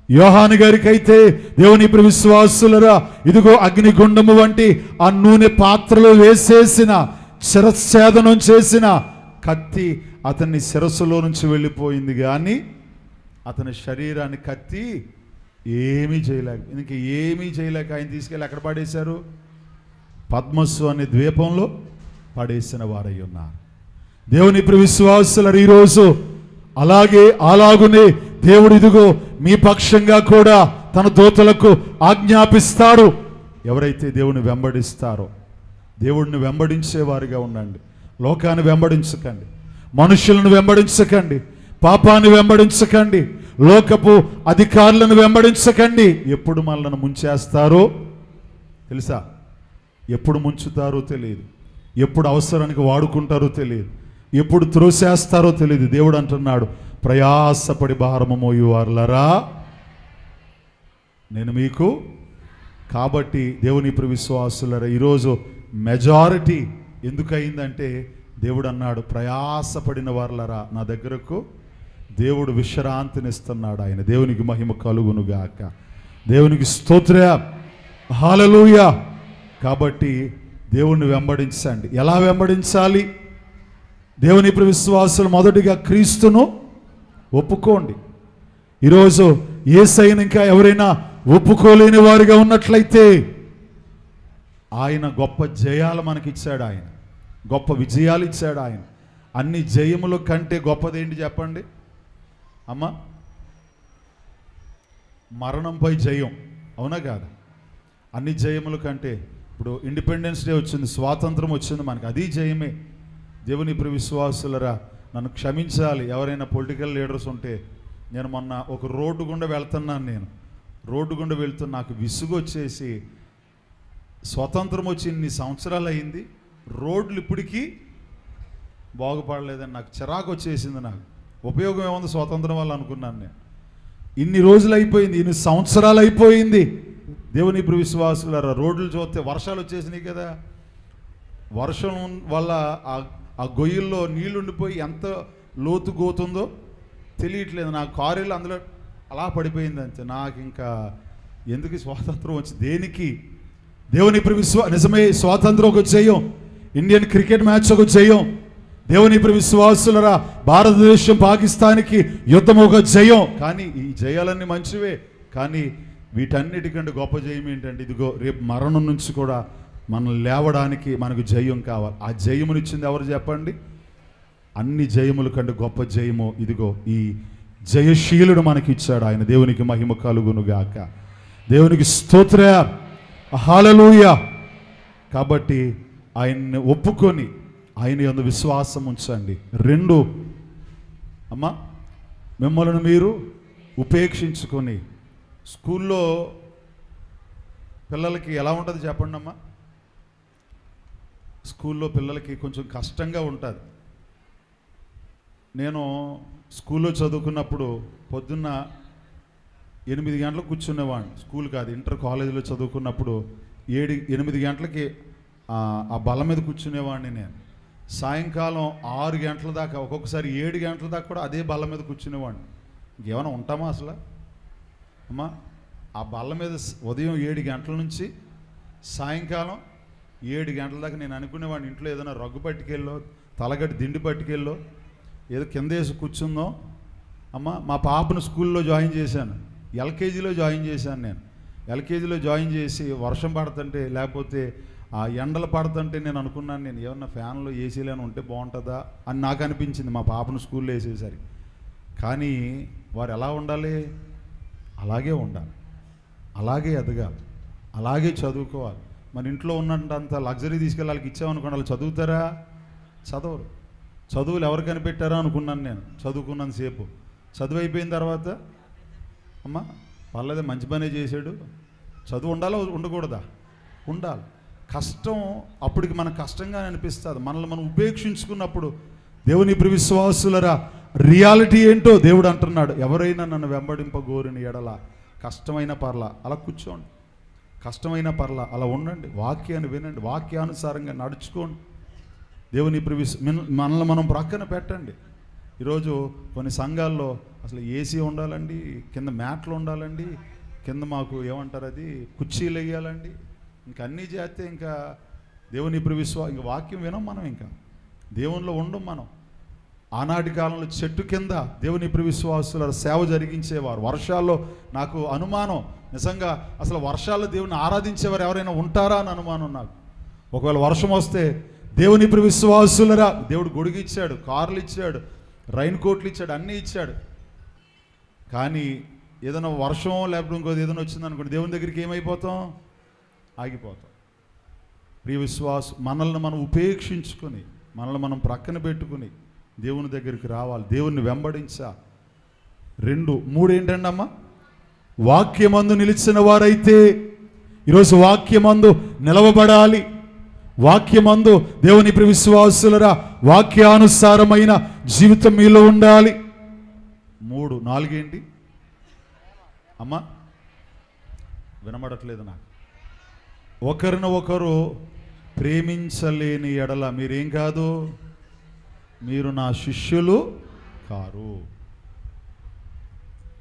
C: యోహాను గారికి అయితే దేవుని ప్రియ విశ్వాసులరా, ఇదిగో అగ్నిగుండము వంటి ఆ నూనె పాత్రలో వేసేసిన, శిరచ్ఛేదనం చేసిన కత్తి అతన్ని శిరస్సులో నుంచి వెళ్ళిపోయింది, కానీ అతని శరీరాన్ని కత్తి ఏమీ చేయలేక ఆయన తీసుకెళ్ళి ఎక్కడ పడేశారు? పద్మస్సు అనే ద్వీపంలో పడేసిన వారై ఉన్నారు.
A: దేవుని ప్రియ విశ్వాసులారా, ఈరోజు అలాగునే దేవుడు ఇదిగో మీ పక్షంగా కూడా తన దూతలకు ఆజ్ఞాపిస్తాడు. ఎవరైతే దేవుని వెంబడిస్తారో, దేవుడిని వెంబడించేవారిగా ఉండండి. లోకాన్ని వెంబడించకండి, మనుషులను వెంబడించకండి, పాపాన్ని వెంబడించకండి, లోకపు అధికారులను వెంబడించకండి. ఎప్పుడు మనల్ని ముంచేస్తారో తెలుసా? ఎప్పుడు ముంచుతారో తెలియదు, ఎప్పుడు అవసరానికి వాడుకుంటారో తెలియదు, ఎప్పుడు త్రోసేస్తారో తెలియదు. దేవుడు అంటున్నాడు, ప్రయాసపడి భారము మోయువారులారా నేను మీకు. కాబట్టి దేవుని ప్రియ విశ్వాసులారా, ఈరోజు మెజారిటీ ఎందుకయిందంటే దేవుడు అన్నాడు, ప్రయాసపడిన వారులారా నా దగ్గరకు. దేవుడు విశ్రాంతినిస్తున్నాడు. ఆయన దేవునికి మహిమ కలుగునుగాక. దేవునికి స్తోత్రం, హల్లెలూయా. కాబట్టి దేవుణ్ణి వెంబడించండి. ఎలా వెంబడించాలి? దేవుని ప్రియ విశ్వాసులు మొదటిగా క్రీస్తును ఒప్పుకోండి. ఈరోజు యేసయ్యను ఇంకా ఎవరైనా ఒప్పుకోలేని వారిగా ఉన్నట్లయితే, ఆయన గొప్ప జయాలు మనకిచ్చాడు, ఆయన గొప్ప విజయాలు ఇచ్చాడు. ఆయన అన్ని జయముల కంటే గొప్పదేంటి చెప్పండి అమ్మా? మరణంపై జయం, అవునా కాదా? అన్ని జయముల కంటే ఇప్పుడు ఇండిపెండెన్స్ డే వచ్చింది, స్వాతంత్రం వచ్చింది మనకి, అది జయమే. దేవుని ప్రియ విశ్వాసులరా, నన్ను క్షమించాలి ఎవరైనా పొలిటికల్ లీడర్స్ ఉంటే. నేను మొన్న ఒక రోడ్డు గుండా వెళ్తున్నాను, నేను రోడ్డు గుండా వెళ్తున్నా, నాకు విసుగు వచ్చేసి, స్వతంత్రం వచ్చి ఇన్ని సంవత్సరాలు అయింది, రోడ్లు ఇప్పటికీ బాగుపడలేదని నాకు చిరాకు వచ్చేసింది. నాకు ఉపయోగం ఏముంది స్వాతంత్రం వల్ల అనుకున్నాను నేను. ఇన్ని రోజులు అయిపోయింది, ఇన్ని సంవత్సరాలు అయిపోయింది. దేవుని ప్రియ విశ్వాసులారా, రోడ్లు చూస్తే వర్షాలు వచ్చేసినాయి కదా, వర్షం వల్ల ఆ గొయ్యిల్లో నీళ్లు ఉండిపోయి ఎంత లోతు గోతుందో తెలియట్లేదు. నా కారులో అందులో అలా పడిపోయింది అంతే. నాకు ఇంకా ఎందుకు స్వాతంత్రం వచ్చి దేనికి? దేవుని ప్రియ నిజమే, స్వాతంత్రం ఒక జయం, ఇండియన్ క్రికెట్ మ్యాచ్ ఒక జయం. దేవుని ప్రియ విశ్వాసులరా, భారతదేశం పాకిస్తాన్కి యుద్ధం ఒక జయం. కానీ ఈ జయాలన్నీ మంచివే, కానీ వీటన్నిటికంటే గొప్ప జయం ఏంటంటే, ఇదిగో రేపు మరణం నుంచి కూడా మనం లేవడానికి మనకు జయం కావాలి. ఆ జయమునిచ్చింది ఎవరు చెప్పండి? అన్ని జయముల కంటే గొప్ప జయము ఇదిగో ఈ జయశీలుడు మనకిచ్చాడు ఆయన. దేవునికి మహిమ కలుగునుగాక. దేవునికి స్తోత్రం, హల్లెలూయా. కాబట్టి ఆయన్ని ఒప్పుకొని ఆయన యందు విశ్వాసం ఉంచండి. 2, అమ్మా మిమ్మల్ని మీరు ఉపేక్షించుకొని. స్కూల్లో పిల్లలకి ఎలా ఉంటుంది చెప్పండి అమ్మా? స్కూల్లో పిల్లలకి కొంచెం కష్టంగా ఉంటుంది. నేను స్కూల్లో చదువుకున్నప్పుడు పొద్దున్న 8 గంటలకు కూర్చునేవాడిని. స్కూల్ కాదు, ఇంటర్ కాలేజీలో చదువుకున్నప్పుడు 8 గంటలకి ఆ బల్ల మీద కూర్చునేవాడిని నేను. సాయంకాలం 6 గంటల దాకా, ఒక్కొక్కసారి 7 గంటల దాకా కూడా అదే బల్ల మీద కూర్చునేవాడిని. ఇంకేమైనా ఉంటామా అసలు అమ్మా? ఆ బల్ల మీద ఉదయం 7 గంటల నుంచి సాయంకాలం 7 గంటల దాకా నేను అనుకునేవాడిని, ఇంట్లో ఏదైనా రగ్గు పట్టుకెళ్ళో, తలగట్టి దిండి పట్టుకెళ్ళో, ఏదో కింద వేసి కూర్చుందో. అమ్మ మా పాపను స్కూల్లో జాయిన్ చేశాను, ఎల్కేజీలో జాయిన్ చేశాను నేను. ఎల్కేజీలో జాయిన్ చేసి వర్షం పడుతుంటే, లేకపోతే ఆ ఎండలు పడుతుంటే నేను అనుకున్నాను, నేను ఏమన్నా ఫ్యాన్లో ఏసీలోనే ఉంటే బాగుంటుందా అని నాకు అనిపించింది మా పాపను స్కూల్లో వేసేసరికి. కానీ వారు ఎలా ఉండాలి? అలాగే ఉండాలి, అలాగే ఎదగాలి, అలాగే చదువుకోవాలి. మన ఇంట్లో ఉన్నంత లగ్జరీ తీసుకెళ్ళి వాళ్ళకి ఇచ్చామనుకోండి, వాళ్ళు చదువుతారా? చదవరు. చదువులు ఎవరు కనిపెట్టారా అనుకున్నాను నేను చదువుకున్నంతసేపు. చదువు అయిపోయిన తర్వాత అమ్మ పర్లేదే మంచి పనే చేశాడు, చదువు ఉండాలా ఉండకూడదా? ఉండాలి. కష్టం అప్పటికి మనకు కష్టంగా అనిపిస్తుంది. మనల్ని మనం ఉపేక్షించుకున్నప్పుడు దేవుని ప్రియ విశ్వాసులరా, రియాలిటీ ఏంటో దేవుడు అంటున్నాడు, ఎవరైనా నన్ను వెంబడింపగోరిన ఎడల కష్టమైన పర్లా అలా కూర్చోండి, కష్టమైన పర్లా అలా ఉండండి, వాక్యాన్ని వినండి, వాక్యానుసారంగా నడుచుకోండి. దేవుని ప్రియ మనల్ని మనం ప్రక్కన పెట్టండి. ఈరోజు కొన్ని సంఘాల్లో అసలు ఏసీ ఉండాలండి, కింద మ్యాట్లు ఉండాలండి, కింద మాకు ఏమంటారు అది కుర్చీలు వేయాలండి, ఇంకా అన్నీ చేస్తే ఇంకా దేవుని ప్రియ ఇంకా వాక్యం వినం మనం, ఇంకా దేవునిలో ఉండం మనం. ఆనాటి కాలంలో చెట్టు కింద దేవుని ప్రియ విశ్వాసుల సేవ జరిగించేవారు. వర్షాల్లో నాకు అనుమానం, నిజంగా అసలు వర్షాల్లో దేవుని ఆరాధించేవారు ఎవరైనా ఉంటారా అని అనుమానం నాకు. ఒకవేళ వర్షం వస్తే
C: దేవుని ఇప్పుడు విశ్వాసులరా, దేవుడు గొడుగు ఇచ్చాడు, కార్లు ఇచ్చాడు, రైన్ కోట్లు ఇచ్చాడు, అన్నీ ఇచ్చాడు. కానీ ఏదైనా వర్షం లేకపోతే ఇంకోది ఏదైనా వచ్చింది అనుకోండి, దేవుని దగ్గరికి ఏమైపోతాం? ఆగిపోతాం. ప్రియ విశ్వాసు, మనల్ని మనం ఉపేక్షించుకొని, మనల్ని మనం ప్రక్కన పెట్టుకుని దేవుని దగ్గరికి రావాలి, దేవుణ్ణి వెంబడించా. 2, 3 ఏంటండి అమ్మా? వాక్యమందు నిలిచిన వారైతే ఈరోజు వాక్యమందు నిలవబడాలి. వాక్యమందు దేవుని ప్రియ విశ్వాసులరా, వాక్యానుసారమైన జీవితం మీలో ఉండాలి. 3, 4 ఏంటి అమ్మా? వినబడట్లేదు నాకు. ఒకరిని ఒకరు ప్రేమించలేని ఎడల మీరేం కాదు, మీరు నా శిష్యులు కారు.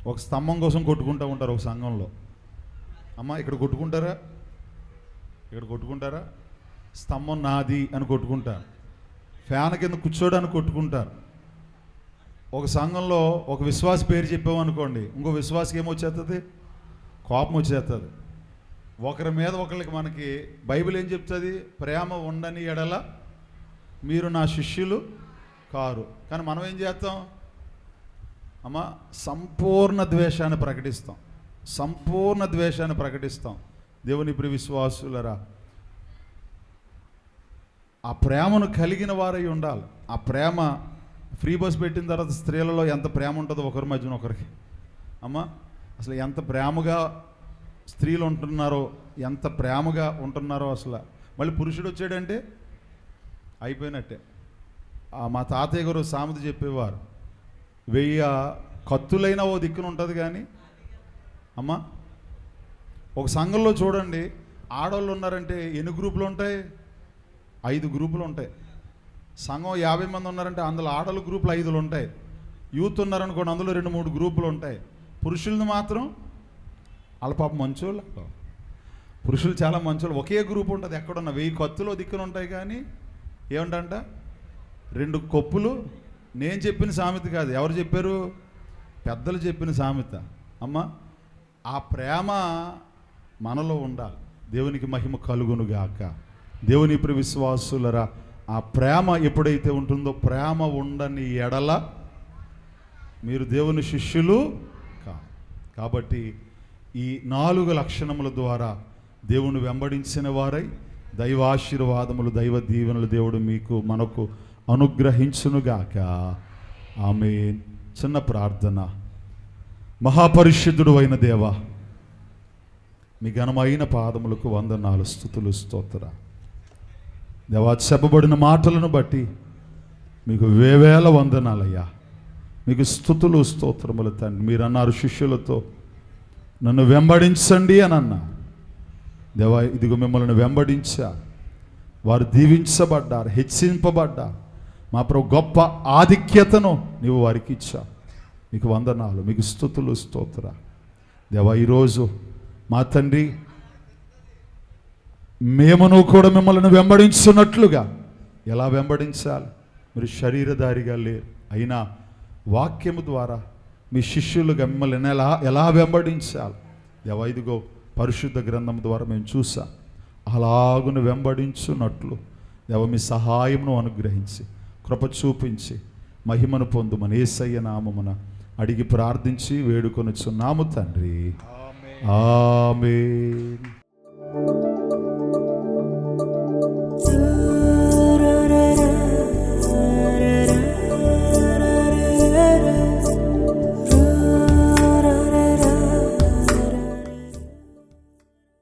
C: ఒక స్తంభం కోసం కొట్టుకుంటూ ఉంటారు ఒక సంఘంలో. అమ్మ ఇక్కడ కొట్టుకుంటారా? ఇక్కడ కొట్టుకుంటారా? స్తంభం నాది అని కొట్టుకుంటారు. ఫ్యాన్ కింద కూర్చోడానికి కొట్టుకుంటారు. ఒక సంఘంలో ఒక విశ్వాస పేరు చెప్పామనుకోండి, ఇంకో విశ్వాసకి ఏమొచ్చేస్తుంది? కోపం వచ్చేస్తుంది. ఒకరి మీద ఒకరికి మనకి బైబిల్ ఏం చెప్తుంది? ప్రేమ ఉండని ఎడల మీరు నా శిష్యులు కారు. కానీ మనం ఏం చేస్తాం అమ్మ? సంపూర్ణ ద్వేషాన్ని ప్రకటిస్తాం, సంపూర్ణ ద్వేషాన్ని ప్రకటిస్తాం. దేవుని ప్రియ విశ్వాసులరా, ఆ ప్రేమను కలిగిన వారై ఉండాలి. ఆ ప్రేమ ఫ్రీ బస్ పెట్టిన తర్వాత స్త్రీలలో ఎంత ప్రేమ ఉంటుందో ఒకరి మధ్యన ఒకరికి. అమ్మ అసలు ఎంత ప్రేమగా స్త్రీలు ఉంటున్నారో, ఎంత ప్రేమగా ఉంటున్నారో అసలు. మళ్ళీ పురుషుడు వచ్చాడంటే అయిపోయినట్టే. మా తాతయ్య గారు సామెత చెప్పేవారు, 1000 కత్తులైనా ఓ దిక్కున ఉంటుంది కానీ అమ్మ ఒక సంఘంలో చూడండి, ఆడవాళ్ళు ఉన్నారంటే ఎన్ని గ్రూపులు ఉంటాయి? 5 గ్రూపులు ఉంటాయి. సంఘం 50 మంది ఉన్నారంటే అందులో ఆడవాళ్ళ గ్రూపులు 5 ఉంటాయి. యూత్ ఉన్నారనుకోండి, అందులో 2-3 గ్రూపులు ఉంటాయి. పురుషులను మాత్రం వాళ్ళ పాప మంచోళ్ళు, పురుషులు చాలా మంచోళ్ళు. ఒకే గ్రూప్ ఉంటుంది. ఎక్కడున్న 1000 కత్తులు దిక్కులు ఉంటాయి కానీ ఏమిటంట 2 కొప్పులు. నేను చెప్పిన సామెత కాదు, ఎవరు చెప్పారు? పెద్దలు చెప్పిన సామెత. అమ్మ ఆ ప్రేమ మనలో ఉండాలి. దేవునికి మహిమ కలుగునుగాక. దేవుని ప్రియ విశ్వాసులరా, ఆ ప్రేమ ఎప్పుడైతే ఉంటుందో, ప్రేమ ఉండని ఎడల మీరు దేవుని శిష్యులు కాబట్టి ఈ 4 లక్షణముల ద్వారా దేవుని వెంబడించిన వారై దైవాశీర్వాదములు, దైవ దీవెనలు దేవుడు మీకు మనకు అనుగ్రహించునుగాక. ఆమేన్. చిన్న ప్రార్థన. మహాపరిశుద్ధుడు అయిన దేవా, మీ ఘనమైన పాదములకు వందనాలు, స్తుతులు, స్తోత్ర. దేవా, చెప్పబడిన మాటలను బట్టి మీకు వేవేల వందనాలయ్యా. మీకు స్తుతులు, స్తోత్రములు తండ్రి. మీరు అన్నారు శిష్యులతో నన్ను వెంబడించండి అని అన్నా. దేవా, ఇదిగో మిమ్మల్ని వెంబడించా. వారు దీవించబడ్డారు, హెచ్చింపబడ్డారు. మా ప్రభు గొప్ప ఆధిక్యతను నీవు వారికి ఇచ్చావు. మీకు వందనాలు, మీకు స్తుతులు, స్తోత్ర. దేవా, ఈరోజు మా తండ్రి, మేమును కూడా మిమ్మల్ని వెంబడించున్నట్లుగా ఎలా వెంబడించాలి? మీరు శరీరధారిగా లేరు, అయినా వాక్యము ద్వారా మీ శిష్యులుగా మిమ్మల్ని ఎలా వెంబడించాలి? దేవా, ఇదిగో పరిశుద్ధ గ్రంథం ద్వారా మేము చూసాం. అలాగును వెంబడించున్నట్లు దేవా మీ సహాయమును అనుగ్రహించి, కృప చూపించి, మహిమను పొందుమని యేసయ్య నామమున అడిగి ప్రార్థించి వేడుకొనుచున్నాము తండ్రి. ఆమేన్.